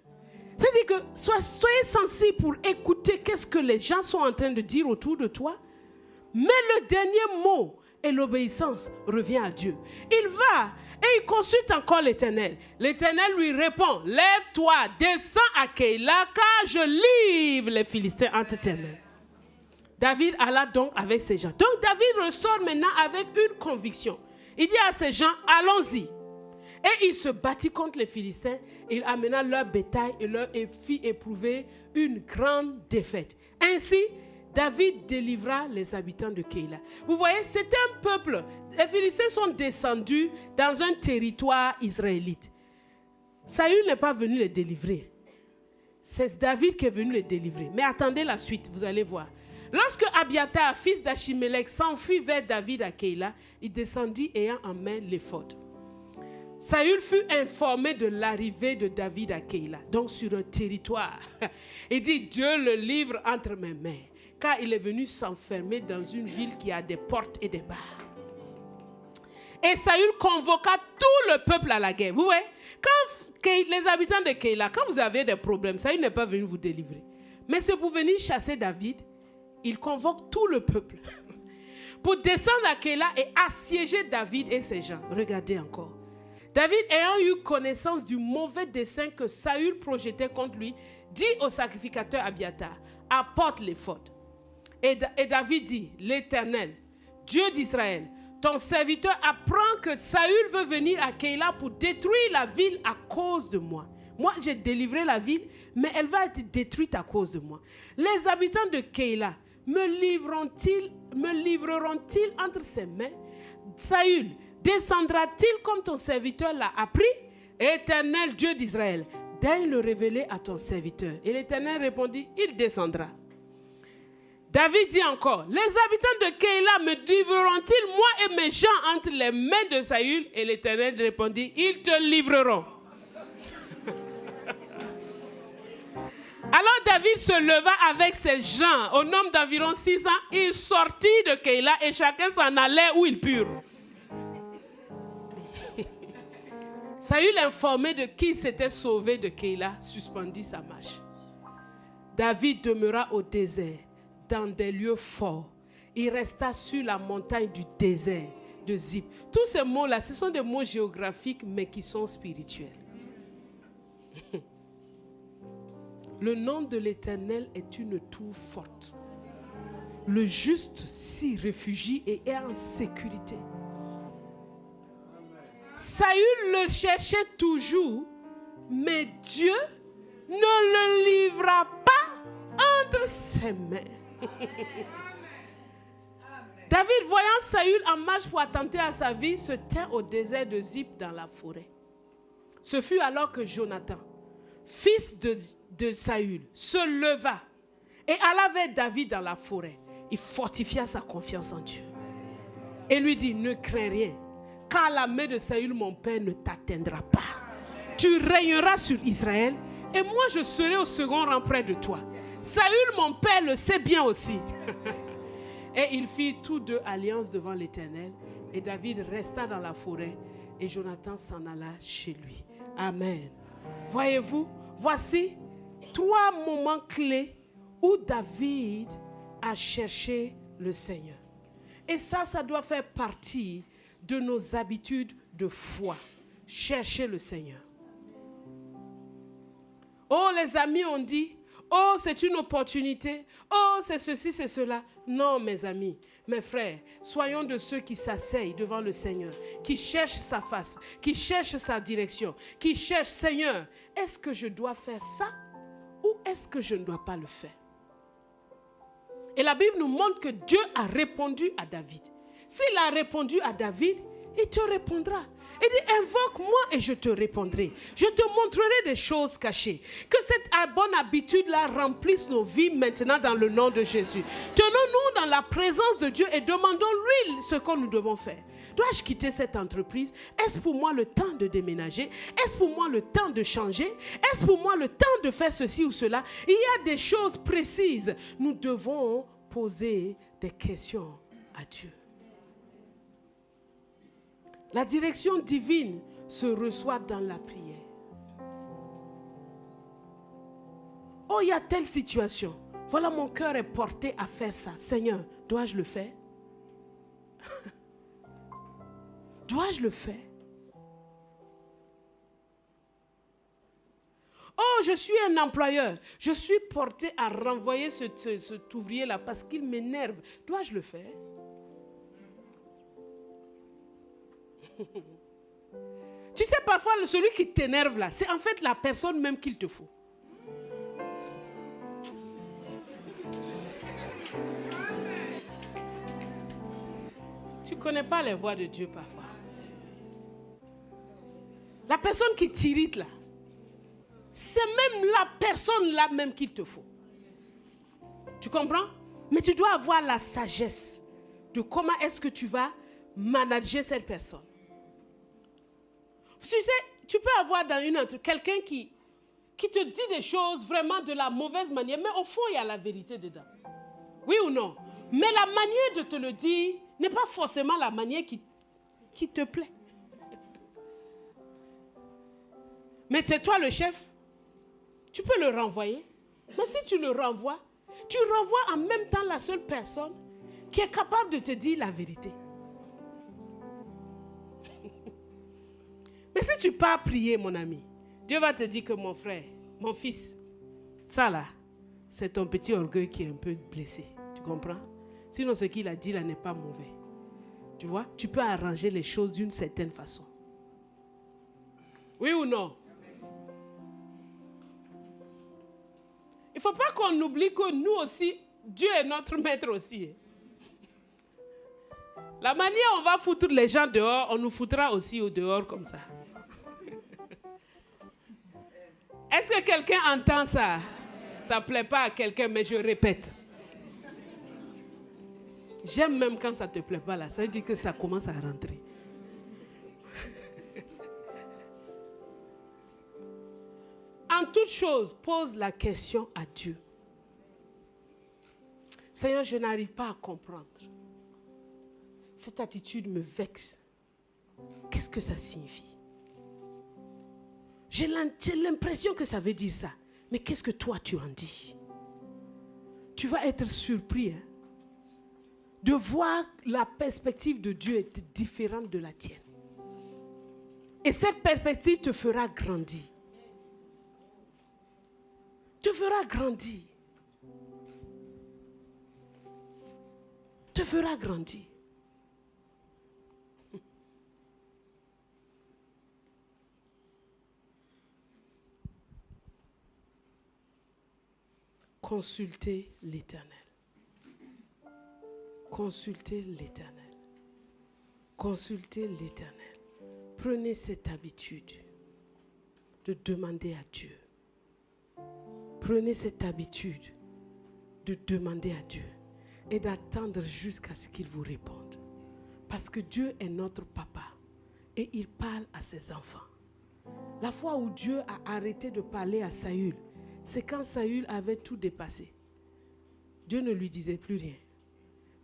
C'est-à-dire que soyez sensibles pour écouter qu'est-ce que les gens sont en train de dire autour de toi. Mais le dernier mot et l'obéissance revient à Dieu. Il va et il consulte encore l'Éternel. L'Éternel lui répond, lève-toi, descends à Keïla, car je livre les Philistins entre tes mains. David alla donc avec ses gens. Donc David ressort maintenant avec une conviction. Il dit à ses gens, allons-y. Et il se battit contre les Philistins. Il amena leur bétail et leur fit éprouver une grande défaite. Ainsi, David délivra les habitants de Keïla. Vous voyez, c'était un peuple. Les Philistins sont descendus dans un territoire israélite. Saül n'est pas venu les délivrer. C'est David qui est venu les délivrer. Mais attendez la suite, vous allez voir. Lorsque Abiathar, fils d'Achimélec, s'enfuit vers David à Keïla, il descendit ayant en main l'éphod. Saül fut informé de l'arrivée de David à Keïla, donc sur un territoire. Il dit, Dieu le livre entre mes mains, car il est venu s'enfermer dans une ville qui a des portes et des barres. Et Saül convoqua tout le peuple à la guerre. Vous voyez, quand les habitants de Keïla, quand vous avez des problèmes, Saül n'est pas venu vous délivrer. Mais c'est pour venir chasser David il convoque tout le peuple pour descendre à Keïla et assiéger David et ses gens. Regardez encore. David, ayant eu connaissance du mauvais dessein que Saül projetait contre lui, dit au sacrificateur Abiathar, apporte l'éphod. Et David dit, l'Éternel, Dieu d'Israël, ton serviteur apprend que Saül veut venir à Keïla pour détruire la ville à cause de moi. Moi, j'ai délivré la ville, mais elle va être détruite à cause de moi. Les habitants de Keïla me livreront-ils entre ses mains? Saül descendra-t-il comme ton serviteur l'a appris? Éternel Dieu d'Israël, daigne le révéler à ton serviteur. Et l'Éternel répondit, il descendra. David dit encore, les habitants de Keïla me livreront-ils, moi et mes gens, entre les mains de Saül? Et l'Éternel répondit, ils te livreront. Alors David se leva avec ses gens, au nombre d'environ 600, il sortit de Keïla et chacun s'en allait où il put. Saül, informé de qui s'était sauvé de Keïla, suspendit sa marche. David demeura au désert, dans des lieux forts. Il resta sur la montagne du désert de Ziph. Tous ces mots-là, ce sont des mots géographiques, mais qui sont spirituels. Le nom de l'Éternel est une tour forte. Le juste s'y réfugie et est en sécurité. Saül le cherchait toujours, mais Dieu ne le livra pas entre ses mains. David, voyant Saül en marche pour attenter à sa vie, se tint au désert de Ziph dans la forêt. Ce fut alors que Jonathan, fils de Saül, se leva et alla vers David dans la forêt. Il fortifia sa confiance en Dieu et lui dit, ne crains rien, car la main de Saül, mon père, ne t'atteindra pas. Tu régneras sur Israël et moi je serai au second rang près de toi. Saül, mon père, le sait bien aussi. Et ils firent tous deux alliance devant l'Éternel. Et David resta dans la forêt. Et Jonathan s'en alla chez lui. Amen. Voyez-vous, voici 3 moments clés où David a cherché le Seigneur. Et ça doit faire partie de nos habitudes de foi. Chercher le Seigneur. Oh, les amis ont dit, oh, c'est une opportunité. Oh, c'est ceci, c'est cela. Non, mes amis, mes frères, soyons de ceux qui s'asseyent devant le Seigneur, qui cherchent sa face, qui cherchent sa direction, qui cherchent, Seigneur, est-ce que je dois faire ça ou est-ce que je ne dois pas le faire? Et la Bible nous montre que Dieu a répondu à David. S'il a répondu à David, il te répondra. Il dit, invoque-moi et je te répondrai. Je te montrerai des choses cachées. Que cette bonne habitude-là remplisse nos vies maintenant dans le nom de Jésus. Tenons-nous dans la présence de Dieu et demandons-lui ce que nous devons faire. Dois-je quitter cette entreprise? Est-ce pour moi le temps de déménager? Est-ce pour moi le temps de changer? Est-ce pour moi le temps de faire ceci ou cela? Il y a des choses précises. Nous devons poser des questions à Dieu. La direction divine se reçoit dans la prière. Oh, il y a telle situation. Voilà, mon cœur est porté à faire ça. Seigneur, dois-je le faire? Dois-je le faire? Oh, je suis un employeur. Je suis porté à renvoyer cet ouvrier-là parce qu'il m'énerve. Dois-je le faire? Tu sais, parfois, celui qui t'énerve là, c'est en fait la personne même qu'il te faut. Tu ne connais pas les voies de Dieu parfois. La personne qui t'irrite là, c'est même la personne là même qu'il te faut. Tu comprends? Mais tu dois avoir la sagesse de comment est-ce que tu vas manager cette personne. Tu sais, tu peux avoir dans une entreprise quelqu'un qui te dit des choses vraiment de la mauvaise manière, mais au fond, il y a la vérité dedans. Oui ou non? Mais la manière de te le dire n'est pas forcément la manière qui te plaît. Mais c'est toi le chef, tu peux le renvoyer. Mais si tu le renvoies, tu renvoies en même temps la seule personne qui est capable de te dire la vérité. Mais si tu pars prier, mon ami, Dieu va te dire que mon frère, mon fils, ça là, c'est ton petit orgueil qui est un peu blessé. Tu comprends? Sinon, ce qu'il a dit là n'est pas mauvais. Tu vois? Tu peux arranger les choses d'une certaine façon. Oui ou non? Il ne faut pas qu'on oublie que nous aussi, Dieu est notre maître aussi. La manière on va foutre les gens dehors, on nous foutra aussi au dehors comme ça. Est-ce que quelqu'un entend ça? Ça ne plaît pas à quelqu'un, mais je répète. J'aime même quand ça ne te plaît pas là. Ça veut dire que ça commence à rentrer. En toute chose, pose la question à Dieu. Seigneur, je n'arrive pas à comprendre. Cette attitude me vexe. Qu'est-ce que ça signifie? J'ai l'impression que ça veut dire ça. Mais qu'est-ce que toi tu en dis? Tu vas être surpris hein, de voir la perspective de Dieu est différente de la tienne. Et cette perspective te fera grandir. Te fera grandir. Te fera grandir. Consultez l'Éternel. Consultez l'Éternel. Consultez l'Éternel. Prenez cette habitude de demander à Dieu. Prenez cette habitude de demander à Dieu et d'attendre jusqu'à ce qu'il vous réponde. Parce que Dieu est notre papa et il parle à ses enfants. La fois où Dieu a arrêté de parler à Saül, c'est quand Saül avait tout dépassé. Dieu ne lui disait plus rien.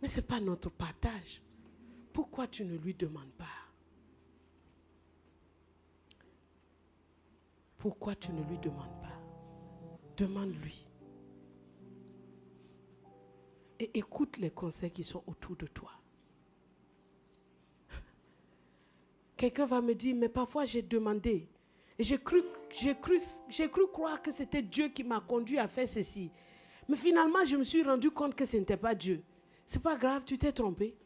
Mais ce n'est pas notre partage. Pourquoi tu ne lui demandes pas? Pourquoi tu ne lui demandes pas? Demande-lui. Et écoute les conseils qui sont autour de toi. Quelqu'un va me dire, mais parfois j'ai demandé. Et j'ai cru croire que c'était Dieu qui m'a conduit à faire ceci. Mais finalement, je me suis rendu compte que ce n'était pas Dieu. Ce n'est pas grave, tu t'es trompé.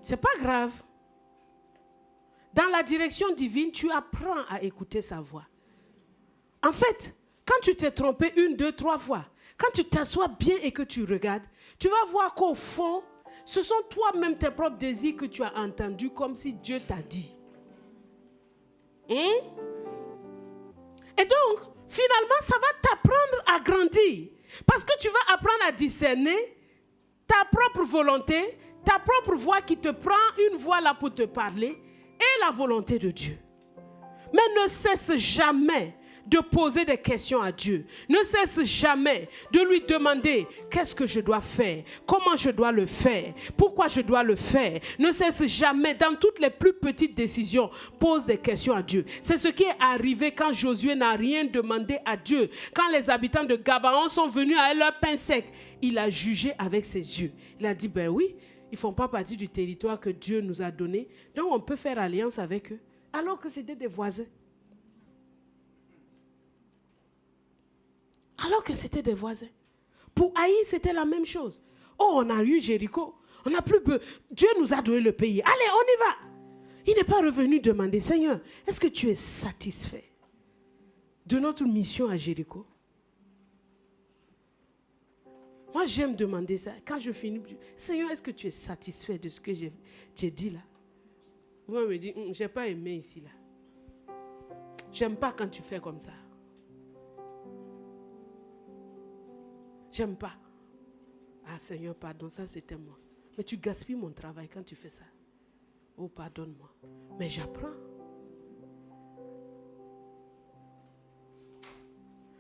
C'est pas grave. Dans la direction divine, tu apprends à écouter sa voix. En fait, quand tu t'es trompé 1, 2, 3 fois, quand tu t'assois bien et que tu regardes, tu vas voir qu'au fond, ce sont toi-même tes propres désirs que tu as entendus comme si Dieu t'a dit. Et donc, finalement, ça va t'apprendre à grandir. Parce que tu vas apprendre à discerner ta propre volonté, ta propre voix qui te prend une voix là pour te parler et la volonté de Dieu. Mais ne cesse jamais de poser des questions à Dieu. Ne cesse jamais de lui demander qu'est-ce que je dois faire, comment je dois le faire, pourquoi je dois le faire. Ne cesse jamais, dans toutes les plus petites décisions, pose des questions à Dieu. C'est ce qui est arrivé quand Josué n'a rien demandé à Dieu. Quand les habitants de Gabaon sont venus avec leur pain sec, il a jugé avec ses yeux. Il a dit, ben oui, ils ne font pas partie du territoire que Dieu nous a donné, donc on peut faire alliance avec eux, alors que c'était des voisins. Alors que c'était des voisins. Pour Haï, c'était la même chose. Oh, on a eu Jéricho. On n'a plus besoin. Dieu nous a donné le pays. Allez, on y va. Il n'est pas revenu demander, Seigneur, est-ce que tu es satisfait de notre mission à Jéricho? Moi, j'aime demander ça. Quand je finis, Seigneur, est-ce que tu es satisfait de ce que j'ai dit là? Moi, je me dis, je n'ai pas aimé ici là. J'aime pas quand tu fais comme ça. J'aime pas. Ah Seigneur, pardon, ça c'était moi. Mais tu gaspilles mon travail quand tu fais ça. Oh, pardonne-moi. Mais j'apprends.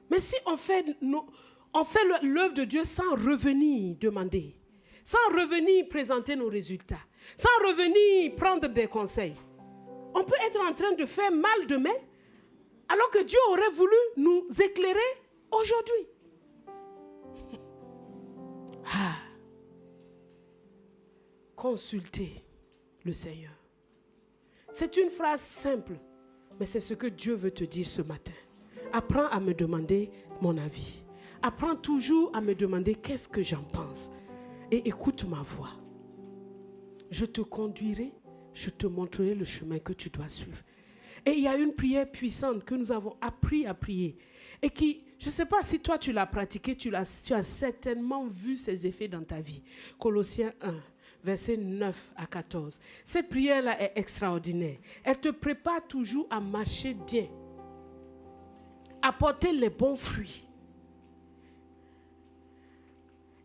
Mais si on fait l'œuvre de Dieu sans revenir demander, sans revenir présenter nos résultats, sans revenir prendre des conseils, on peut être en train de faire mal demain Alors que Dieu aurait voulu nous éclairer aujourd'hui. Consultez le Seigneur. C'est une phrase simple, mais c'est ce que Dieu veut te dire ce matin. Apprends à me demander mon avis. Apprends toujours à me demander qu'est-ce que j'en pense. Et écoute ma voix. Je te conduirai, je te montrerai le chemin que tu dois suivre. Et il y a une prière puissante que nous avons appris à prier. Et qui, je ne sais pas si toi tu l'as pratiquée, tu as certainement vu ses effets dans ta vie. Colossiens 1. Versets 9 à 14. Cette prière-là est extraordinaire. Elle te prépare toujours à marcher bien, à porter les bons fruits.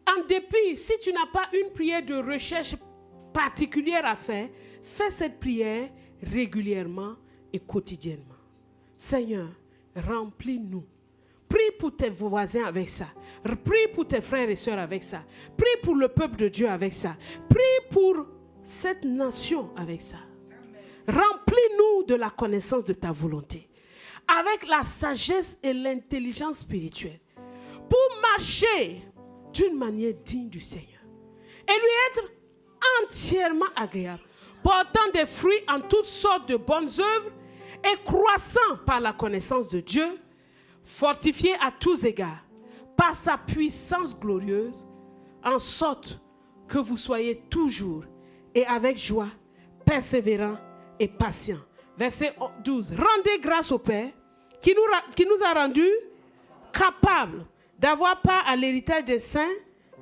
En dépit, si tu n'as pas une prière de recherche particulière à faire, fais cette prière régulièrement et quotidiennement. Seigneur, remplis-nous. Prie pour tes voisins avec ça. Prie pour tes frères et sœurs avec ça. Prie pour le peuple de Dieu avec ça. Prie pour cette nation avec ça. Remplis-nous de la connaissance de ta volonté. Avec la sagesse et l'intelligence spirituelle. Pour marcher d'une manière digne du Seigneur. Et lui être entièrement agréable. Portant des fruits en toutes sortes de bonnes œuvres. Et croissant par la connaissance de Dieu. Fortifié à tous égards par sa puissance glorieuse, en sorte que vous soyez toujours et avec joie, persévérants et patients. Verset 12. Rendez grâce au Père qui nous a rendus capables d'avoir part à l'héritage des saints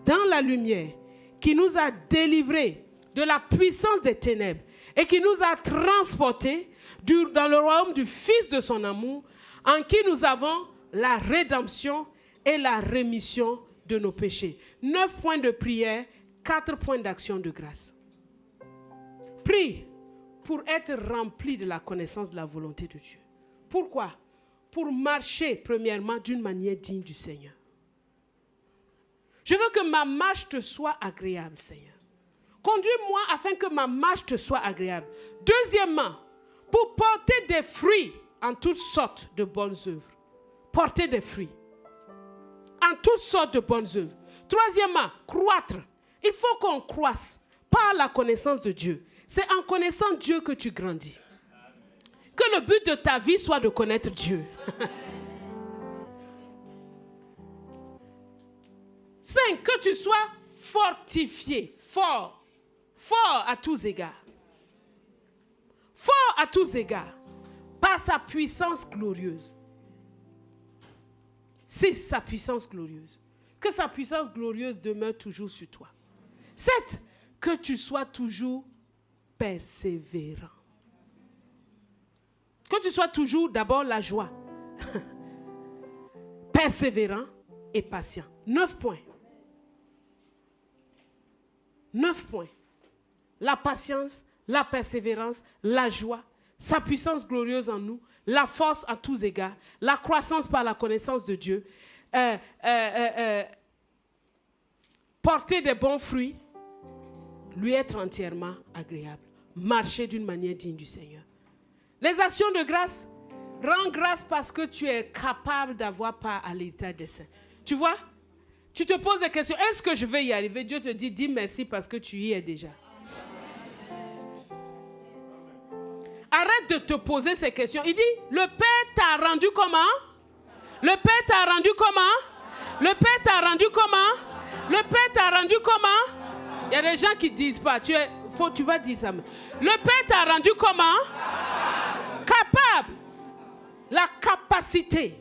dans la lumière, qui nous a délivrés de la puissance des ténèbres et qui nous a transportés dans le royaume du Fils de son amour, en qui nous avons la rédemption et la rémission de nos péchés. 9 points de prière, 4 points d'action de grâce. Prie pour être rempli de la connaissance de la volonté de Dieu. Pourquoi? Pour marcher premièrement d'une manière digne du Seigneur. Je veux que ma marche te soit agréable, Seigneur. Conduis-moi afin que ma marche te soit agréable. Deuxièmement, pour porter des fruits en toutes sortes de bonnes œuvres. Porter des fruits. En toutes sortes de bonnes œuvres. Troisièmement, croître. Il faut qu'on croisse par la connaissance de Dieu. C'est en connaissant Dieu que tu grandis. Que le but de ta vie soit de connaître Dieu. 5. Que tu sois fortifié, fort. Fort à tous égards. Fort à tous égards. Par sa puissance glorieuse. 6. Sa puissance glorieuse. Que sa puissance glorieuse demeure toujours sur toi. 7. Que tu sois toujours persévérant. Que tu sois toujours d'abord la joie. Persévérant et patient. 9 points. 9 points. La patience, la persévérance, la joie, sa puissance glorieuse en nous, la force à tous égards, la croissance par la connaissance de Dieu, porter des bons fruits, lui être entièrement agréable, marcher d'une manière digne du Seigneur. Les actions de grâce, rends grâce parce que tu es capable d'avoir part à l'héritage des saints. Tu vois, tu te poses des questions, est-ce que je vais y arriver? Dieu te dit, dis merci parce que tu y es déjà. Arrête de te poser ces questions. Il dit, le Père t'a rendu comment? Le Père t'a rendu comment? Le Père t'a rendu comment? Le Père t'a rendu comment? Il y a des gens qui ne disent pas. Tu vas dire ça. Le Père t'a rendu comment? Capable. La capacité.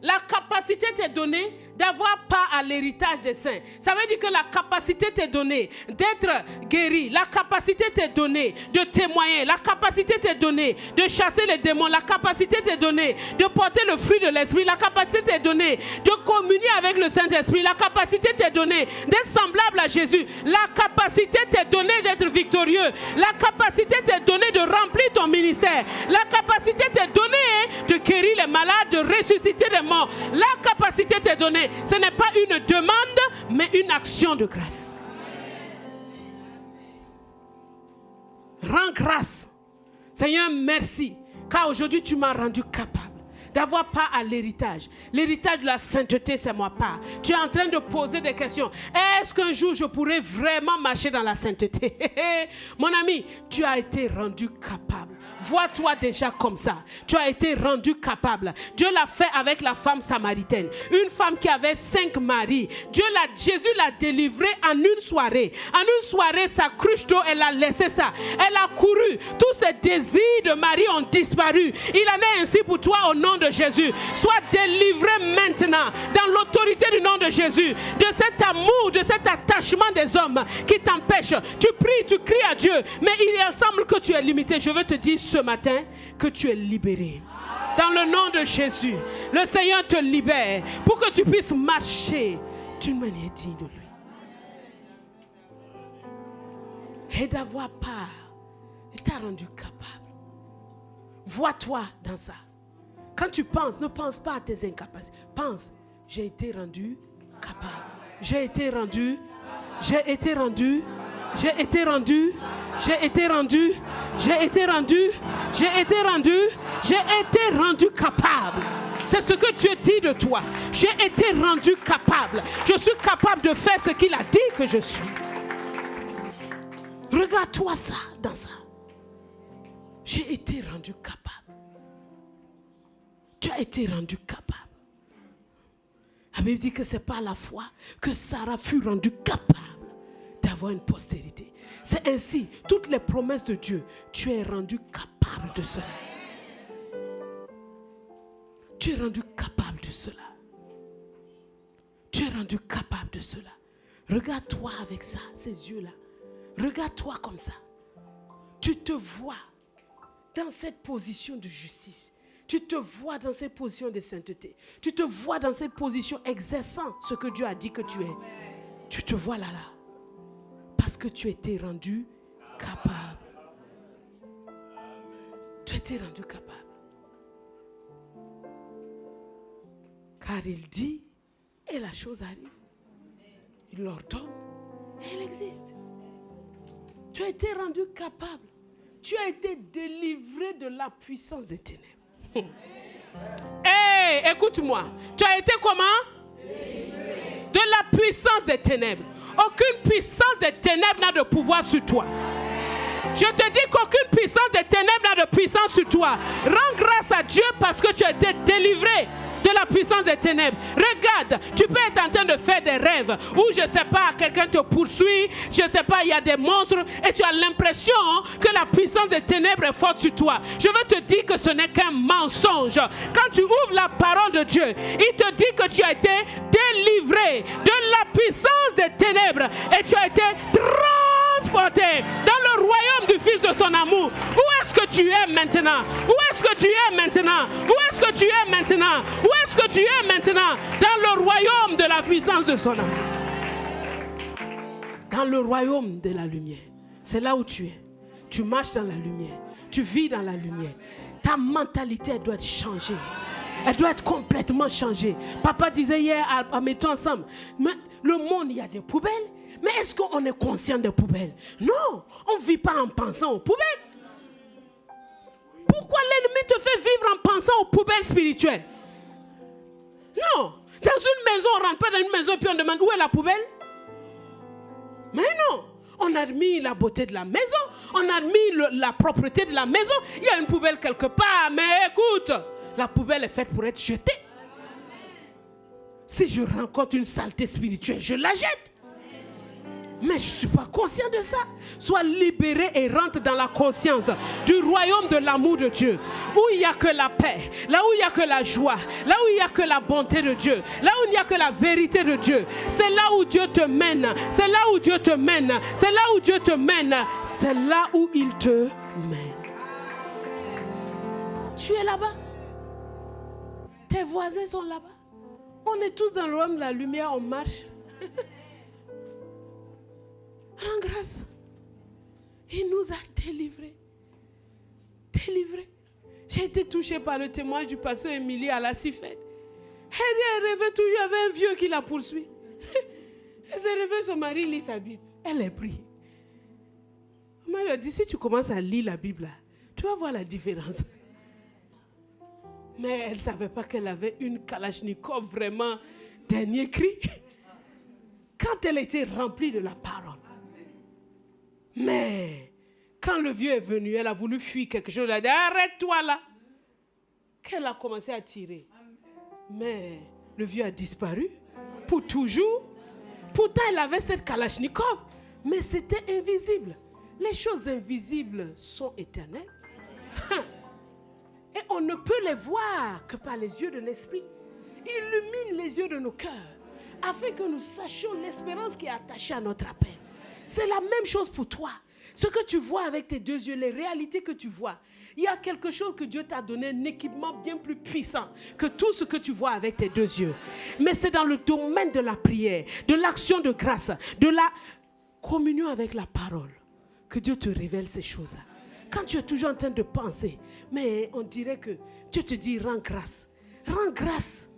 La capacité t'est donnée d'avoir part à l'héritage des saints. Ça veut dire que la capacité t'est donnée d'être guéri. La capacité t'est donnée de témoigner. La capacité t'est donnée de chasser les démons. La capacité t'est donnée de porter le fruit de l'esprit. La capacité t'est donnée de communier avec le Saint-Esprit. La capacité t'est donnée d'être semblable à Jésus. La capacité t'est donnée d'être victorieux. La capacité t'est donnée de remplir ton ministère. La capacité t'est donnée de guérir les malades, de ressusciter les morts. La capacité t'est donnée. Ce n'est pas une demande, mais une action de grâce. Rends grâce. Seigneur, merci. Car aujourd'hui, tu m'as rendu capable d'avoir part à l'héritage. L'héritage de la sainteté, c'est ma part. Tu es en train de poser des questions. Est-ce qu'un jour je pourrai vraiment marcher dans la sainteté? Mon ami, tu as été rendu capable. Vois-toi déjà comme ça. Tu as été rendu capable. Dieu l'a fait avec la femme samaritaine. Une femme qui avait 5 maris. Jésus l'a délivrée en une soirée. En une soirée, sa cruche d'eau, elle a laissé ça. Elle a couru. Tous ses désirs de mari ont disparu. Il en est ainsi pour toi au nom de Jésus. Sois délivré maintenant dans l'autorité du nom de Jésus. De cet amour, de cet attachement des hommes qui t'empêche. Tu pries, tu cries à Dieu. Mais il semble que tu es limité. Je veux te dire ce matin que tu es libéré. Dans le nom de Jésus, le Seigneur te libère pour que tu puisses marcher d'une manière digne de lui. Et d'avoir part, il t'a rendu capable. Vois-toi dans ça. Quand tu penses, ne pense pas à tes incapacités. Pense, j'ai été rendu capable. J'ai été rendu. J'ai été rendu. J'ai été rendu. J'ai été rendu. J'ai été rendu. J'ai été rendu. J'ai été rendu capable. C'est ce que Dieu dit de toi. J'ai été rendu capable. Je suis capable de faire ce qu'il a dit que je suis. Regarde-toi ça dans ça. J'ai été rendu capable. Tu as été rendu capable. La Bible dit que ce n'est pas la foi que Sarah fut rendue capable d'avoir une postérité. C'est ainsi, toutes les promesses de Dieu, tu es rendu capable de cela. Tu es rendu capable de cela. Tu es rendu capable de cela. Regarde-toi avec ça, ces yeux-là. Regarde-toi comme ça. Tu te vois dans cette position de justice. Tu te vois dans cette position de sainteté. Tu te vois dans cette position exerçant ce que Dieu a dit que tu es. Tu te vois là. Parce que tu étais rendu capable. Tu étais rendu capable. Car il dit et la chose arrive. Il l'ordonne et elle existe. Tu as été rendu capable. Tu as été délivré de la puissance des ténèbres. Hey, écoute-moi. Tu as été comment? Délivré. De la puissance des ténèbres. Aucune puissance des ténèbres n'a de pouvoir sur toi. Je te dis qu'aucune puissance des ténèbres n'a de puissance sur toi. Rends grâce à Dieu parce que tu as été délivré de la puissance des ténèbres. Regarde, tu peux être en train de faire des rêves où je ne sais pas, quelqu'un te poursuit, je ne sais pas, il y a des monstres et tu as l'impression que la puissance des ténèbres est forte sur toi. Je veux te dire que ce n'est qu'un mensonge. Quand tu ouvres la parole de Dieu, il te dit que tu as été délivré de la puissance des ténèbres et tu as été transporté dans le royaume du Fils de ton amour. Où est-ce que tu es maintenant? Où est-ce que tu es maintenant? Où est-ce que tu es maintenant? Où est-ce que tu es maintenant? Dans le royaume de la puissance de son amour. Dans le royaume de la lumière. C'est là où tu es. Tu marches dans la lumière. Tu vis dans la lumière. Ta mentalité, elle doit être changée. Elle doit être complètement changée. Papa disait hier, à mettons ensemble, mais le monde, il y a des poubelles. Mais est-ce qu'on est conscient des poubelles? Non, on ne vit pas en pensant aux poubelles. Pourquoi l'ennemi te fait vivre en pensant aux poubelles spirituelles? Non, dans une maison, on ne rentre pas dans une maison et puis on demande où est la poubelle? Mais non, on admire la beauté de la maison, on admire la propreté de la maison. Il y a une poubelle quelque part, mais écoute, la poubelle est faite pour être jetée. Si je rencontre une saleté spirituelle, je la jette. Mais je ne suis pas conscient de ça. Sois libéré et rentre dans la conscience du royaume de l'amour de Dieu. Où il n'y a que la paix, là où il n'y a que la joie, là où il n'y a que la bonté de Dieu, là où il n'y a que la vérité de Dieu. C'est là où Dieu te mène. C'est là où Dieu te mène. C'est là où Dieu te mène. C'est là où il te mène. Tu es là-bas. Tes voisins sont là-bas. On est tous dans le royaume de la lumière, on marche. Rends grâce. Il nous a délivrés. Délivrés. J'ai été touchée par le témoignage du pasteur Émilie à la Cifette. Elle rêvait toujours, il y avait un vieux qui la poursuit. Elle s'est réveillée, son mari lit sa Bible. Elle est priée. Elle lui a dit, si tu commences à lire la Bible, là, tu vas voir la différence. Mais elle ne savait pas qu'elle avait une Kalachnikov vraiment dernier cri. Quand elle était remplie de la parole. Mais quand le vieux est venu, elle a voulu fuir quelque chose. Elle a dit, arrête-toi là. Qu'elle a commencé à tirer. Mais le vieux a disparu pour toujours. Pourtant, elle avait cette Kalachnikov, mais c'était invisible. Les choses invisibles sont éternelles. Et on ne peut les voir que par les yeux de l'esprit. Illumine les yeux de nos cœurs, afin que nous sachions l'espérance qui est attachée à notre appel. C'est la même chose pour toi. Ce que tu vois avec tes deux yeux, les réalités que tu vois, il y a quelque chose que Dieu t'a donné, un équipement bien plus puissant que tout ce que tu vois avec tes deux yeux. Mais c'est dans le domaine de la prière, de l'action de grâce, de la communion avec la parole que Dieu te révèle ces choses-là. Quand tu es toujours en train de penser, mais on dirait que Dieu te dit rends grâce. Rends grâce.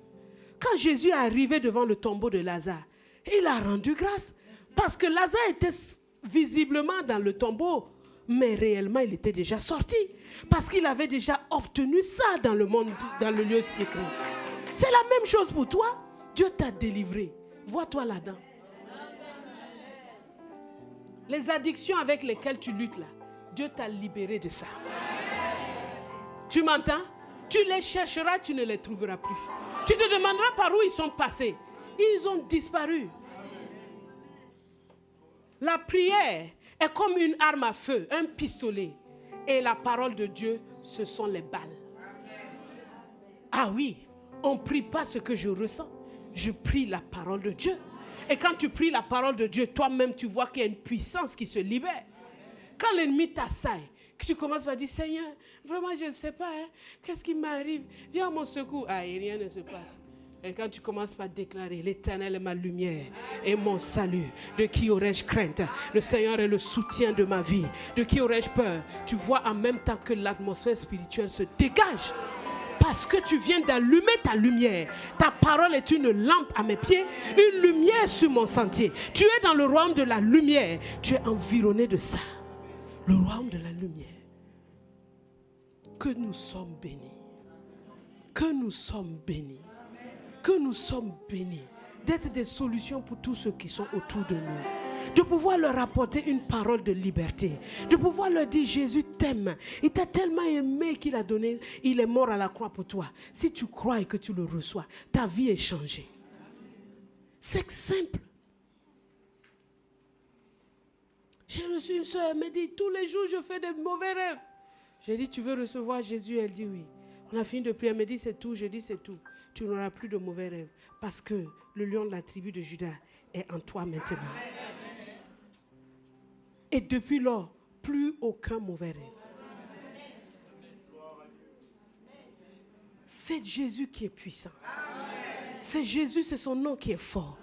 Quand Jésus est arrivé devant le tombeau de Lazare, il a rendu grâce. Parce que Lazare était visiblement dans le tombeau, mais réellement il était déjà sorti. Parce qu'il avait déjà obtenu ça dans le monde, dans le lieu secret. C'est la même chose pour toi. Dieu t'a délivré. Vois-toi là-dedans. Les addictions avec lesquelles tu luttes là, Dieu t'a libéré de ça. Tu m'entends? Tu les chercheras, tu ne les trouveras plus. Tu te demanderas par où ils sont passés. Ils ont disparu. La prière est comme une arme à feu, un pistolet. Et la parole de Dieu, ce sont les balles. Ah oui, on ne prie pas ce que je ressens. Je prie la parole de Dieu. Et quand tu pries la parole de Dieu, toi-même, tu vois qu'il y a une puissance qui se libère. Quand l'ennemi t'assaille, que tu commences à dire, Seigneur, vraiment, je ne sais pas, hein, qu'est-ce qui m'arrive? Viens à mon secours. Ah, et rien ne se passe. Et quand tu commences par déclarer, l'Éternel est ma lumière et mon salut, de qui aurais-je crainte? Le Seigneur est le soutien de ma vie, de qui aurais-je peur? Tu vois en même temps que l'atmosphère spirituelle se dégage. Parce que tu viens d'allumer ta lumière. Ta parole est une lampe à mes pieds, une lumière sur mon sentier. Tu es dans le royaume de la lumière. Tu es environné de ça. Le royaume de la lumière. Que nous sommes bénis. Que nous sommes bénis. Que nous sommes bénis d'être des solutions pour tous ceux qui sont autour de nous. De pouvoir leur apporter une parole de liberté. De pouvoir leur dire, Jésus t'aime. Il t'a tellement aimé qu'il a donné, il est mort à la croix pour toi. Si tu crois et que tu le reçois, ta vie est changée. C'est simple. J'ai reçu une soeur, elle me dit, tous les jours je fais des mauvais rêves. J'ai dit, tu veux recevoir Jésus? Elle dit oui. On a fini de prier, elle me dit, c'est tout. J'ai dit, c'est tout. Tu n'auras plus de mauvais rêves. Parce que le lion de la tribu de Juda est en toi maintenant. Et depuis lors, plus aucun mauvais rêve. C'est Jésus qui est puissant. C'est Jésus, c'est son nom qui est fort.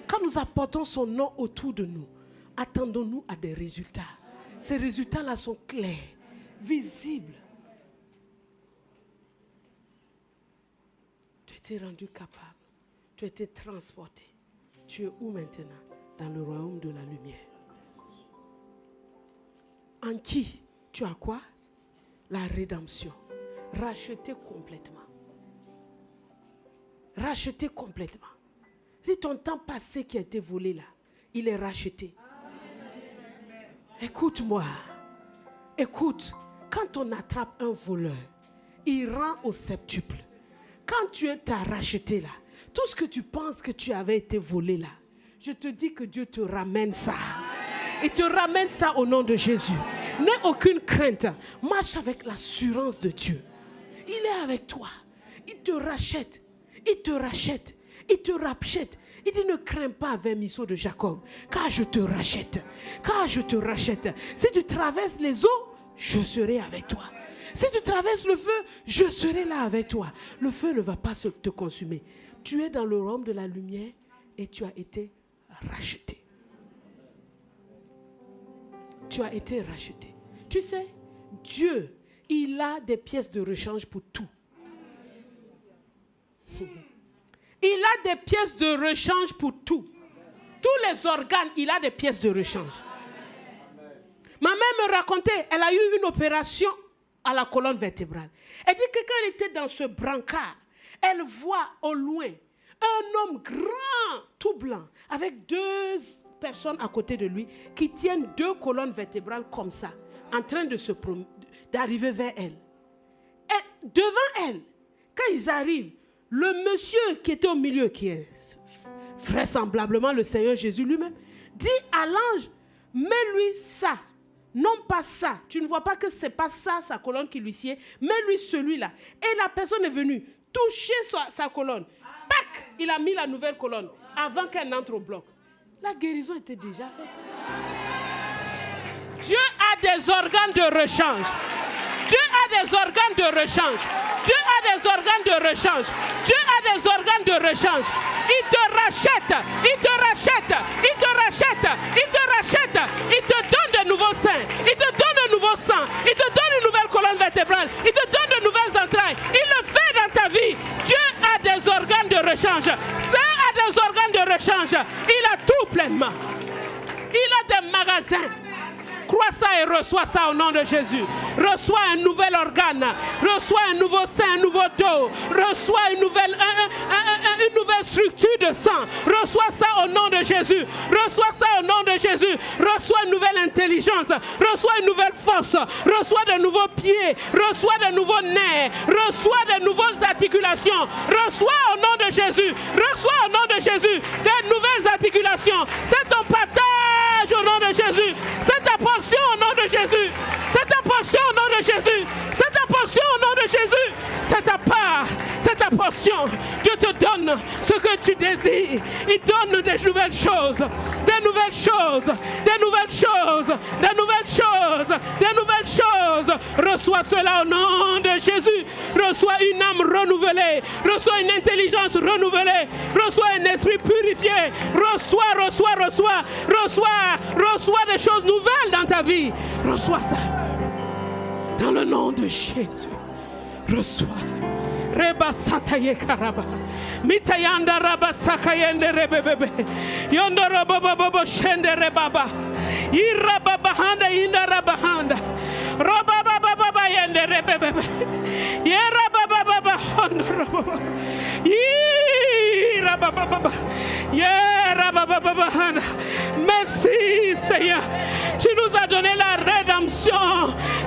Quand nous apportons son nom autour de nous, attendons-nous à des résultats. Ces résultats-là sont clairs, visibles. Tu as été rendu capable. Tu as été transporté. Tu es où maintenant? Dans le royaume de la lumière. En qui tu as quoi? La rédemption. Racheté complètement. Racheté complètement. Si ton temps passé qui a été volé là, il est racheté. Écoute-moi. Écoute, quand on attrape un voleur, il rend au septuple. Quand tu t'as racheté là, tout ce que tu penses que tu avais été volé là, je te dis que Dieu te ramène ça. Il te ramène ça au nom de Jésus. N'aie aucune crainte. Marche avec l'assurance de Dieu. Il est avec toi. Il te rachète. Il te rachète. Il te rachète. Il dit ne crains pas, vermisseau de Jacob, car je te rachète. Car je te rachète. Si tu traverses les eaux, je serai avec toi. Si tu traverses le feu, je serai là avec toi. Le feu ne va pas te consumer. Tu es dans le royaume de la lumière et tu as été racheté. Tu as été racheté. Tu sais, Dieu, il a des pièces de rechange pour tout. Il a des pièces de rechange pour tout. Tous les organes, il a des pièces de rechange. Ma mère me racontait, elle a eu une opération à la colonne vertébrale. Elle dit que quand elle était dans ce brancard, elle voit au loin un homme grand, tout blanc, avec 2 personnes à côté de lui qui tiennent 2 colonnes vertébrales comme ça, en train de d'arriver vers elle. Et devant elle, quand ils arrivent, le monsieur qui était au milieu, qui est vraisemblablement le Seigneur Jésus lui-même, dit à l'ange, mets-lui ça. Non pas ça. Tu ne vois pas que ce n'est pas ça, sa colonne qui lui sied. Mets-lui celui-là. Et la personne est venue toucher sa colonne. Pac! Il a mis la nouvelle colonne avant qu'elle n'entre au bloc. La guérison était déjà faite. Dieu a des organes de rechange. Dieu a des organes de rechange. Dieu a des organes de rechange. Dieu a des organes de rechange. Il te rachète. Il te rachète. Il te rachète. Il te rachète. Il te donne de nouveaux seins. Il te donne de nouveaux sang. Il te donne une nouvelle colonne vertébrale. Il te donne de nouvelles entrailles. Il le fait dans ta vie. Dieu a des organes de rechange. Ça a des organes de rechange. Il a tout pleinement. Il a des magasins. Crois ça et reçois ça au nom de Jésus. Reçois un nouvel organe. Reçois un nouveau sein, un nouveau dos. Reçois une nouvelle structure de sang. Reçois ça au nom de Jésus. Reçois ça au nom de Jésus. Reçois une nouvelle intelligence. Reçois une nouvelle force. Reçois de nouveaux pieds. Reçois de nouveaux nerfs. Reçois de nouvelles articulations. Reçois au nom de Jésus. Reçois au nom de Jésus de nouvelles articulations. C'est ton partage au nom de Jésus. C'est ta portion au nom de Jésus. C'est ta portion au nom de Jésus. C'est ta portion au nom de Jésus. C'est ta part. C'est ta portion. Dieu te donne ce que tu désires. Il donne des nouvelles choses. Des nouvelles choses. Des nouvelles choses. Des nouvelles choses. Des nouvelles choses. Reçois cela au nom de Jésus. Reçois une âme renouvelée. Reçois une intelligence renouvelée. Reçois un esprit purifié. Reçois des choses nouvelles dans ta vie. Reçois ça. Dans le nom de Jésus. Reçois. Reba sataye karaba. Mitayanda raba sakayende rebebebe. Yondo robobobo shende rebaba. Irababa handa inda rabahanda. Robababa yende rebebebe. Yerababa hondo robaba. Irababa. Yerababa handa. Merci Seigneur. Tu nous as donné la rédemption,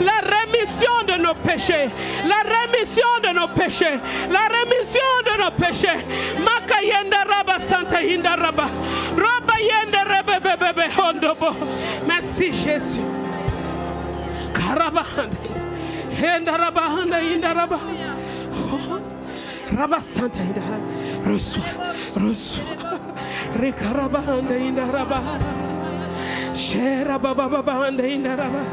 la rémission de nos péchés, la rémission de nos péchés, la rémission de nos péchés. Makayenda raba santa hinda raba, raba yenda rebe bebe hondobo. Merci Jésus. Karabahanda, hinda raba handa hinda raba, raba santa hinda. Reçois. Rekarabahanda hinda raba. Shera baba baba anda inda raba.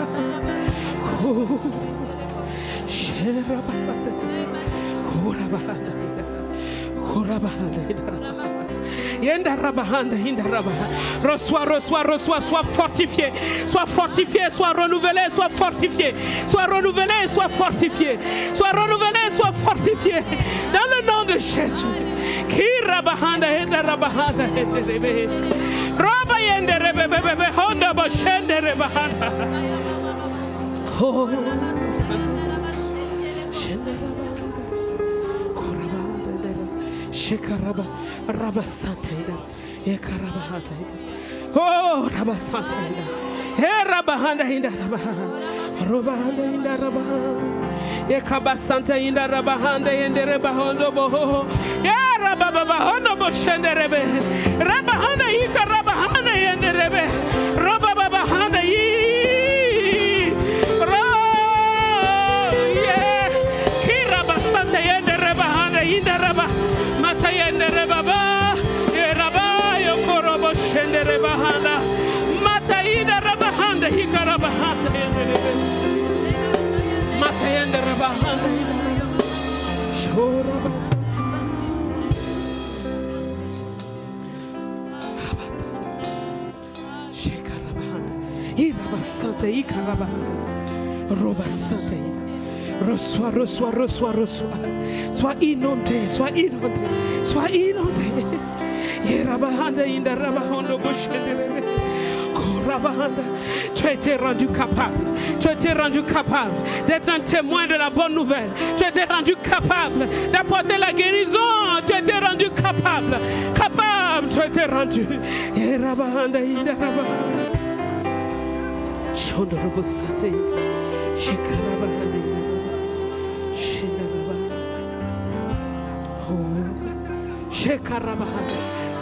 Shera basata. Kuraba anda. Kuraba anda. Yenda raba anda inda raba. Reçois, sois fortifié, sois renouvelé, sois fortifié, sois renouvelé, sois fortifié, sois renouvelé, sois fortifié. Dans le nom de Jésus. Kirabahanda inda rabahanda inda. Roba yende rebebebe honda boshende rebahanda. Oh, shende rebahanda. Korabahanda. Shekaraba raba santaida. Ekarabahanda. Oh, raba santaida. He rabahanda hinda rabahanda. Robahanda hinda rabahanda. Ekabasanta inda rabahanda yende rebahondo boho. Ya rababa hondo boshende rebe. Rabahanda ika rabahanda yende rebe. Rababa handa yi. Yeah. Kirabasanta yende rebahanda inda raba. Mata yende rebaba. Ye raba yokoro boshende rebahanda. Mata inda rabahanda ika rabahanda yende rebe. Matayende rabahanda shora basanta sheka rabahanda irabasanta ikarabahanda robasanta. Reçois. Sois inondé. Yerabahanda inda rabahanda boshende Tu as été rendu capable. Tu as été rendu capable d'être un témoin de la bonne nouvelle. Tu as été rendu capable d'apporter la guérison. Tu as été rendu capable. Capable, tu as été rendu.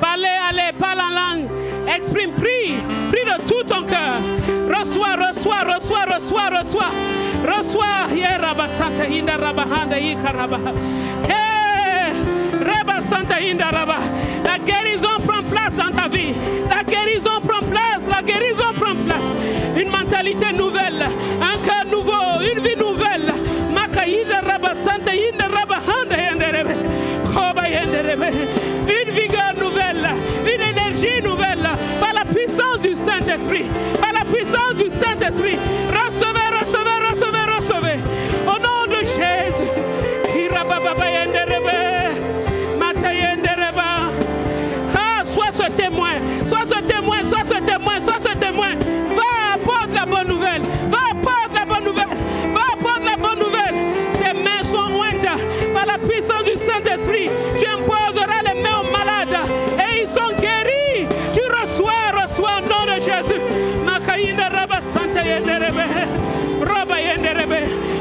Parlez, allez, parle en langue. Exprime, prie de tout ton cœur. Reçois. Reba Santa Hinda Rabahanda Ikaraba. Reba Santa Hinda Rabah. La guérison prend place dans ta vie. La guérison prend place. Une mentalité nouvelle, un cœur nouveau, une vie nouvelle. Makaïda Reba Santa Hinda Rabahanda Yenderebe. Koba Yenderebe. Une vigueur nouvelle, une énergie nouvelle, par la puissance du Saint-Esprit, recevez, au nom de Jésus. Sois ce témoin, va apporte la bonne nouvelle, tes mains sont jointes par la puissance du Saint-Esprit, tu imposeras les mains aux malades et ils sont guéris, tu reçois au nom de Jésus. Makaïna Raba Santa Yenderebe,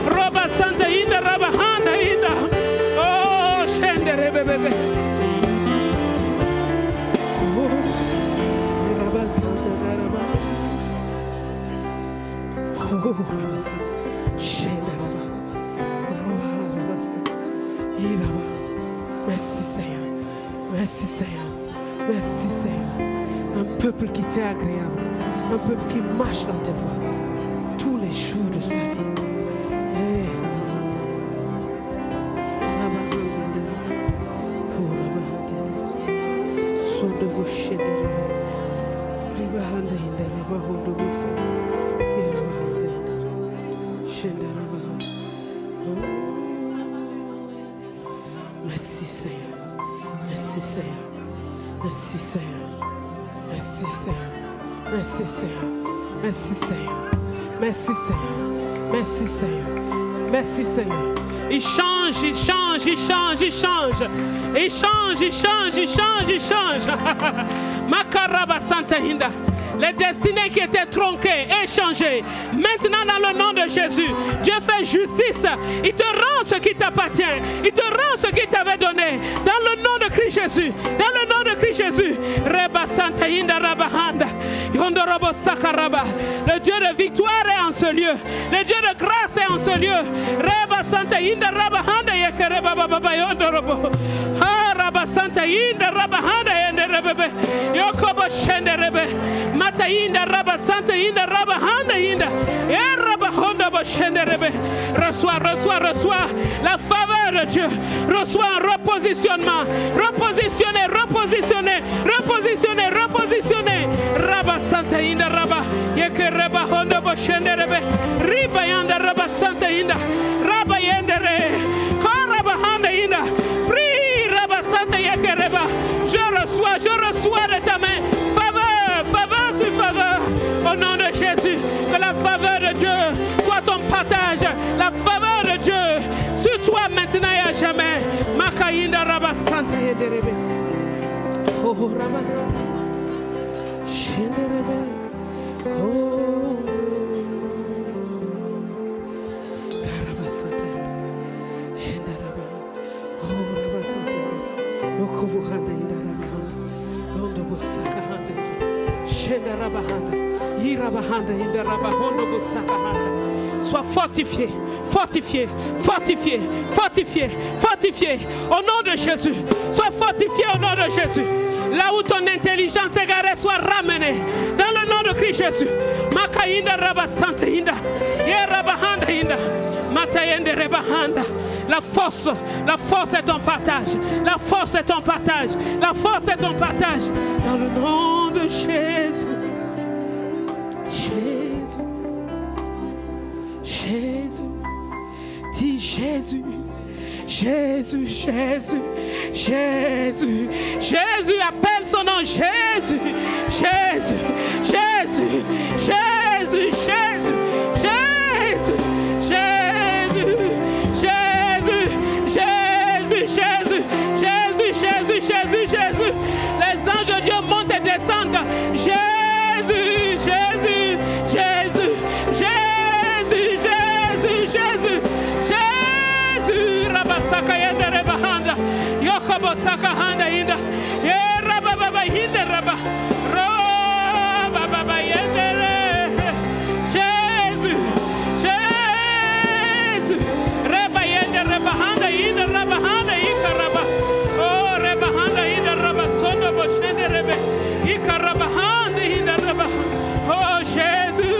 Roba Santa Inda Raba Handa Inda, oh Shenderebe bebe. Raba Santa Raba, oh Shenderebe, Roba Iraba. Merci Seigneur. Un peuple qui t'est agréable, un peuple qui marche dans tes voies tous les jours de sa vie. Merci Seigneur. Il change. Makaraba Santa Hinda. Les destinées qui étaient tronquées, échangées. Maintenant, dans le nom de Jésus, Dieu fait justice. Il te rend ce qui t'appartient. Il te rend ce qu'il t'avait donné. Dans le nom de Christ Jésus. Reba Santa Hinda Rabahanda. Yondorobo Sakaraba. Le Dieu de victoire est en ce lieu. Le Dieu de grâce est en ce lieu. Reba Santa Hinda Rabahanda Yakareba Baba Yondorobo. Raba Santa Hinda Rabahanda Yenderebe. Yokobo Shenderebe. Mataïnda Raba Santa Hinda Rabahanda Hinda. Rabahonda Boshenderebe. Reçois la faveur de Dieu. Reçois un repositionnement. Repositionner. Raba Santa Hinda Raba. Yekereba Honda Boshenderebe. Riba Yanda Raba Santa Hinda. Raba Yendere. Korabahanda Hinda. Prie Raba Santa Yekereba. Je reçois de ta main. Faveur sur faveur. Au nom de Jésus. Que la faveur de Dieu soit ton partage. La faveur de Dieu sur toi maintenant et à jamais. Makaïnda Raba Santa Yederebe. Oh Raba Santa. Shenderebe. Oh Raba Santa. Shenderebe. Oh Raba Santa. Yokobu Handa Inda Raba Handa. Yondo Bosaka Handa. Shenderebe Handa. Yirabahanda Inda Raba Hondo Bosaka Handa. Sois fortifié. Au nom de Jésus. Sois fortifié au nom de Jésus. Là où ton intelligence égarée soit ramenée. Dans le nom de Christ Jésus. Makaïnda Raba Santa Inda. Yerabahanda Inda. Matayende Rebahanda. La force est ton partage. Dans le nom de Jésus. Dis Jésus, appelle son nom. Jésus. sakahanda inda. Ye raba baba hinda raba. Raba baba yendere. Jésus. Jésus. Reba yende reba handa inda raba handa ikaraba. Oh reba handa inda raba sondo boshende rebe. Ikaraba handa inda raba. Oh Jésus.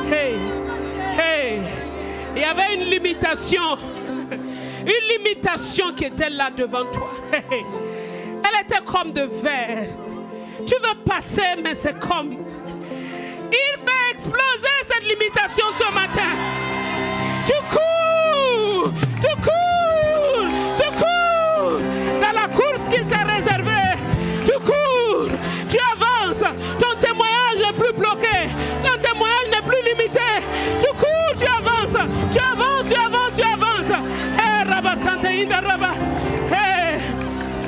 Hey, hey, il y avait une limitation qui était là devant toi. Hey, elle était comme de verre. Tu veux passer, mais c'est comme. Il fait exploser cette limitation ce matin. Tu cours, dans la course qu'il t'a réservée. Tu cours, tu avances. Ton témoignage n'est plus bloqué. Ton témoignage n'est plus limité. Tu cours, tu avances. Tu avances, tu avances, tu avances. Hey, Rabba Santa Inda Rabba. Hey,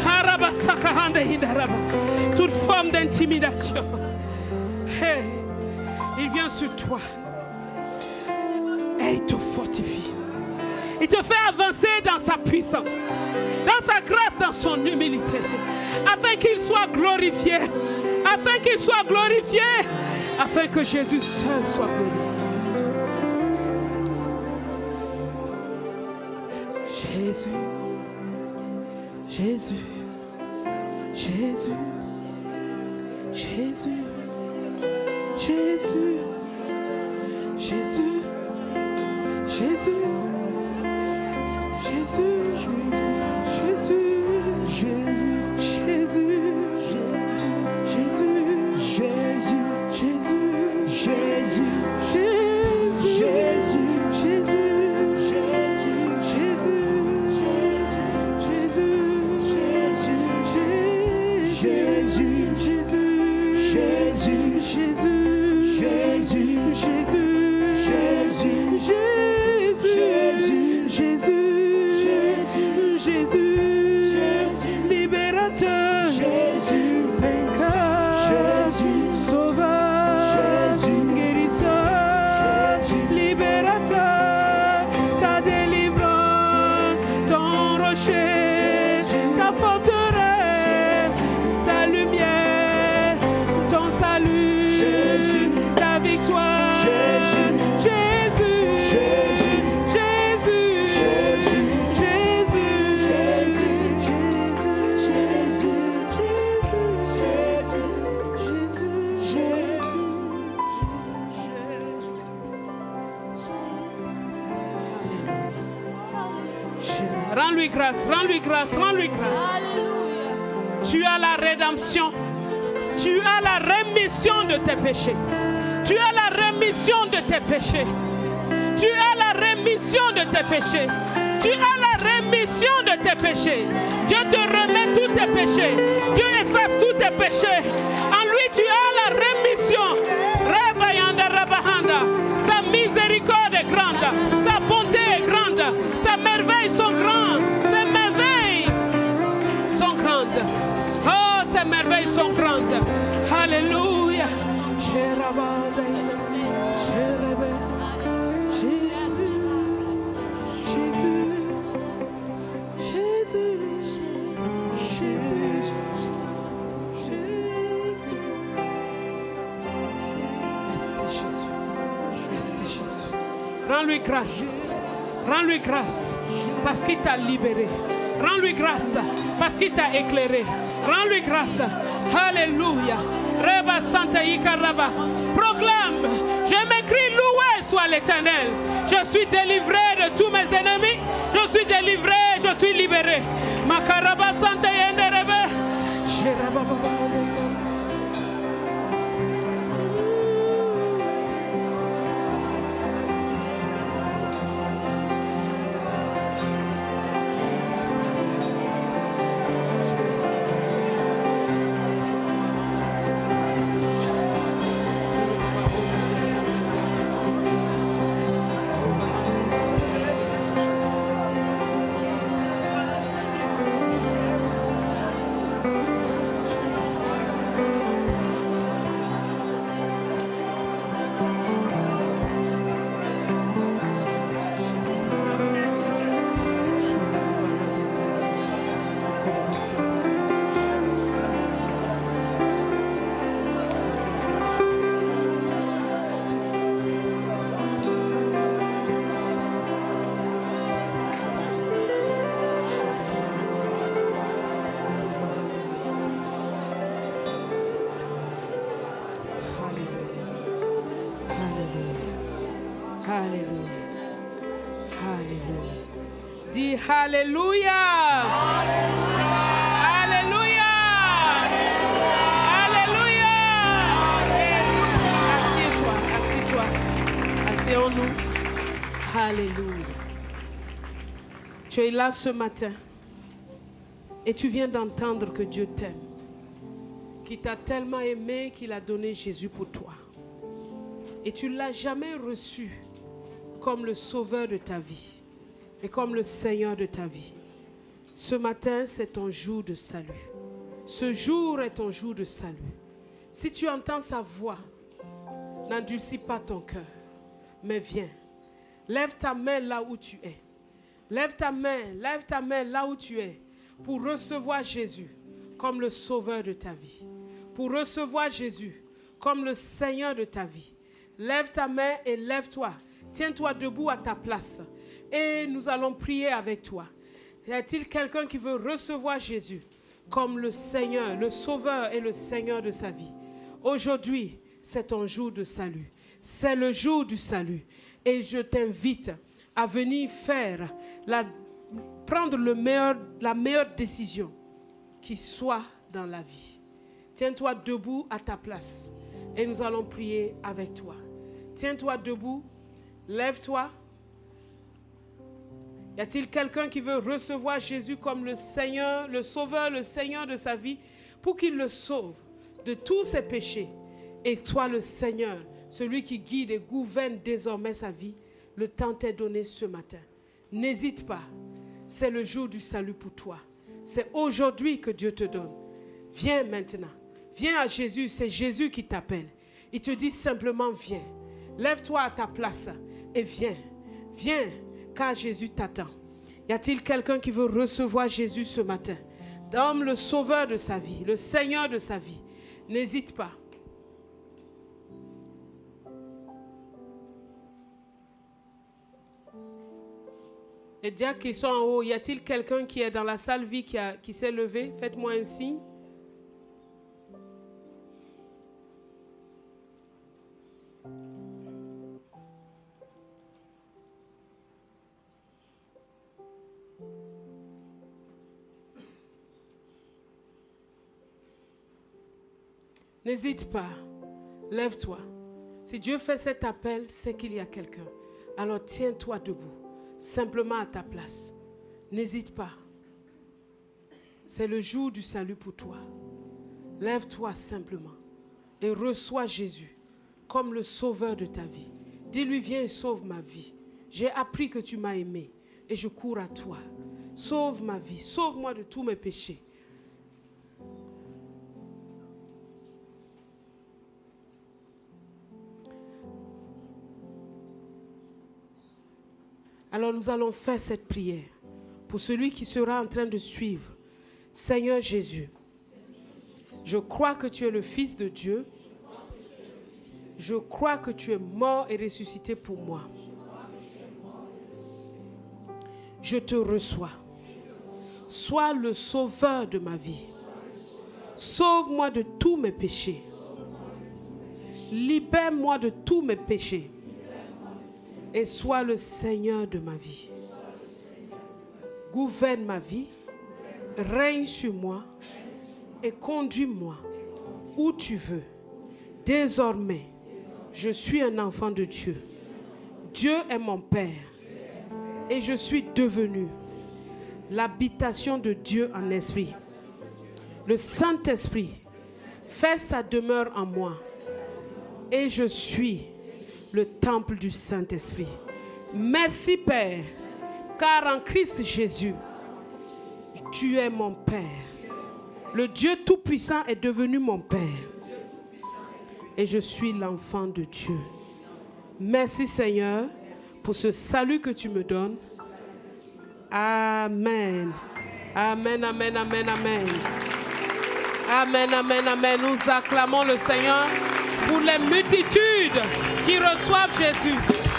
Rabba Sakahanda Inda Rabba. Toute forme d'intimidation. Hey, il vient sur toi. Et il te fortifie. Il te fait avancer dans sa puissance, dans sa grâce, dans son humilité, afin qu'il soit glorifié, afin qu'il soit glorifié, afin que Jésus seul soit glorifié. Jésus, Jésus, Jésus, Jésus, Jésus, Jésus, Jésus. Jésus, Jésus, Jésus, Jésus, Jésus, Jésus, Jésus, Jésus, libérateur, Jésus, vainqueur, Jésus, sauveur, Jésus, guérisseur, Jésus, libérateur, ta délivrance, ton rocher, Jésus, ta forteresse, ta lumière, ton salut, Jésus, ta victoire, Jésus, Jésus, Jésus, Jésus, Jésus. Rends-lui grâce, rends-lui grâce, rends-lui grâce. Alléluia. Tu as la rédemption. Tu as la rémission de tes péchés. Tu as la rémission de tes péchés. Tu as la rémission de tes péchés. Tu as la rémission de tes péchés. Dieu te remet tous tes péchés. Dieu efface tous tes péchés. En lui, tu as la rémission. Rebayanda Rabahanda. Sa miséricorde est grande. Sa bonté est grande. Sa merveille sont grandes. Ses merveilles sont grandes. Oh, ces merveilles sont grandes. Alléluia. Rends-lui grâce. Rends-lui grâce parce qu'il t'a libéré. Rends-lui grâce parce qu'il t'a éclairé. Rends-lui grâce. Alléluia. Reba Santa Ikaraba. Proclame. Je m'écris, loué soit l'Éternel. Je suis délivré de tous mes ennemis. Je suis délivré, je suis libéré. Makaraba Santa Yenderebe. Alléluia. Alléluia. Alléluia. Assieds-toi. Asseyons-nous. Alléluia. Tu es là ce matin et tu viens d'entendre que Dieu t'aime, qu'il t'a tellement aimé qu'il a donné Jésus pour toi. Et tu ne l'as jamais reçu comme le sauveur de ta vie et comme le Seigneur de ta vie. Ce matin, c'est ton jour de salut. Ce jour est ton jour de salut. Si tu entends sa voix, n'endurcis pas ton cœur, mais viens. Lève ta main là où tu es. Lève ta main là où tu es pour recevoir Jésus comme le sauveur de ta vie. Pour recevoir Jésus comme le Seigneur de ta vie. Lève ta main et lève-toi. Tiens-toi debout à ta place. Et nous allons prier avec toi. Y a-t-il quelqu'un qui veut recevoir Jésus comme le Seigneur, le Sauveur et le Seigneur de sa vie? Aujourd'hui, c'est ton jour de salut. C'est le jour du salut. Et je t'invite à venir prendre la meilleure décision qui soit dans la vie. Tiens-toi debout à ta place et nous allons prier avec toi. Tiens-toi debout, lève-toi. Y a-t-il quelqu'un qui veut recevoir Jésus comme le Seigneur, le Sauveur, le Seigneur de sa vie, pour qu'il le sauve de tous ses péchés? Et toi, le Seigneur, celui qui guide et gouverne désormais sa vie, le temps t'est donné ce matin. N'hésite pas, c'est le jour du salut pour toi. C'est aujourd'hui que Dieu te donne. Viens maintenant, viens à Jésus, c'est Jésus qui t'appelle. Il te dit simplement viens. Lève-toi à ta place et viens. Viens, car Jésus t'attend. Y a-t-il quelqu'un qui veut recevoir Jésus ce matin, comme le sauveur de sa vie, le Seigneur de sa vie? N'hésite pas. Les diacres qui sont en haut, y a-t-il quelqu'un qui est dans la salle vie qui s'est levé? Faites-moi un signe. N'hésite pas, lève-toi. Si Dieu fait cet appel, c'est qu'il y a quelqu'un. Alors tiens-toi debout, simplement à ta place. N'hésite pas. C'est le jour du salut pour toi. Lève-toi simplement et reçois Jésus comme le sauveur de ta vie. Dis-lui, viens et sauve ma vie. J'ai appris que tu m'as aimé et je cours à toi. Sauve ma vie, sauve-moi de tous mes péchés. Alors nous allons faire cette prière pour celui qui sera en train de suivre. Seigneur Jésus, je crois que tu es le Fils de Dieu. Je crois que tu es mort et ressuscité pour moi. Je te reçois. Sois le sauveur de ma vie. Sauve-moi de tous mes péchés. Libère-moi de tous mes péchés. Et sois le Seigneur de ma vie. Gouverne ma vie, règne sur moi et conduis-moi où tu veux. Désormais, je suis un enfant de Dieu. Dieu est mon Père et je suis devenu l'habitation de Dieu en esprit. Le Saint-Esprit fait sa demeure en moi et je suis le temple du Saint-Esprit. Merci Père, car en Christ Jésus, tu es mon Père. Le Dieu Tout-Puissant est devenu mon Père. Et je suis l'enfant de Dieu. Merci Seigneur pour ce salut que tu me donnes. Amen. Amen, amen, amen, amen. Amen, amen, amen. Nous acclamons le Seigneur pour les multitudes qui reçoivent Jésus,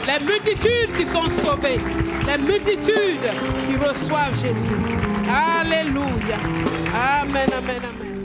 les multitudes qui sont sauvées, les multitudes qui reçoivent Jésus. Alléluia. Amen, amen, amen.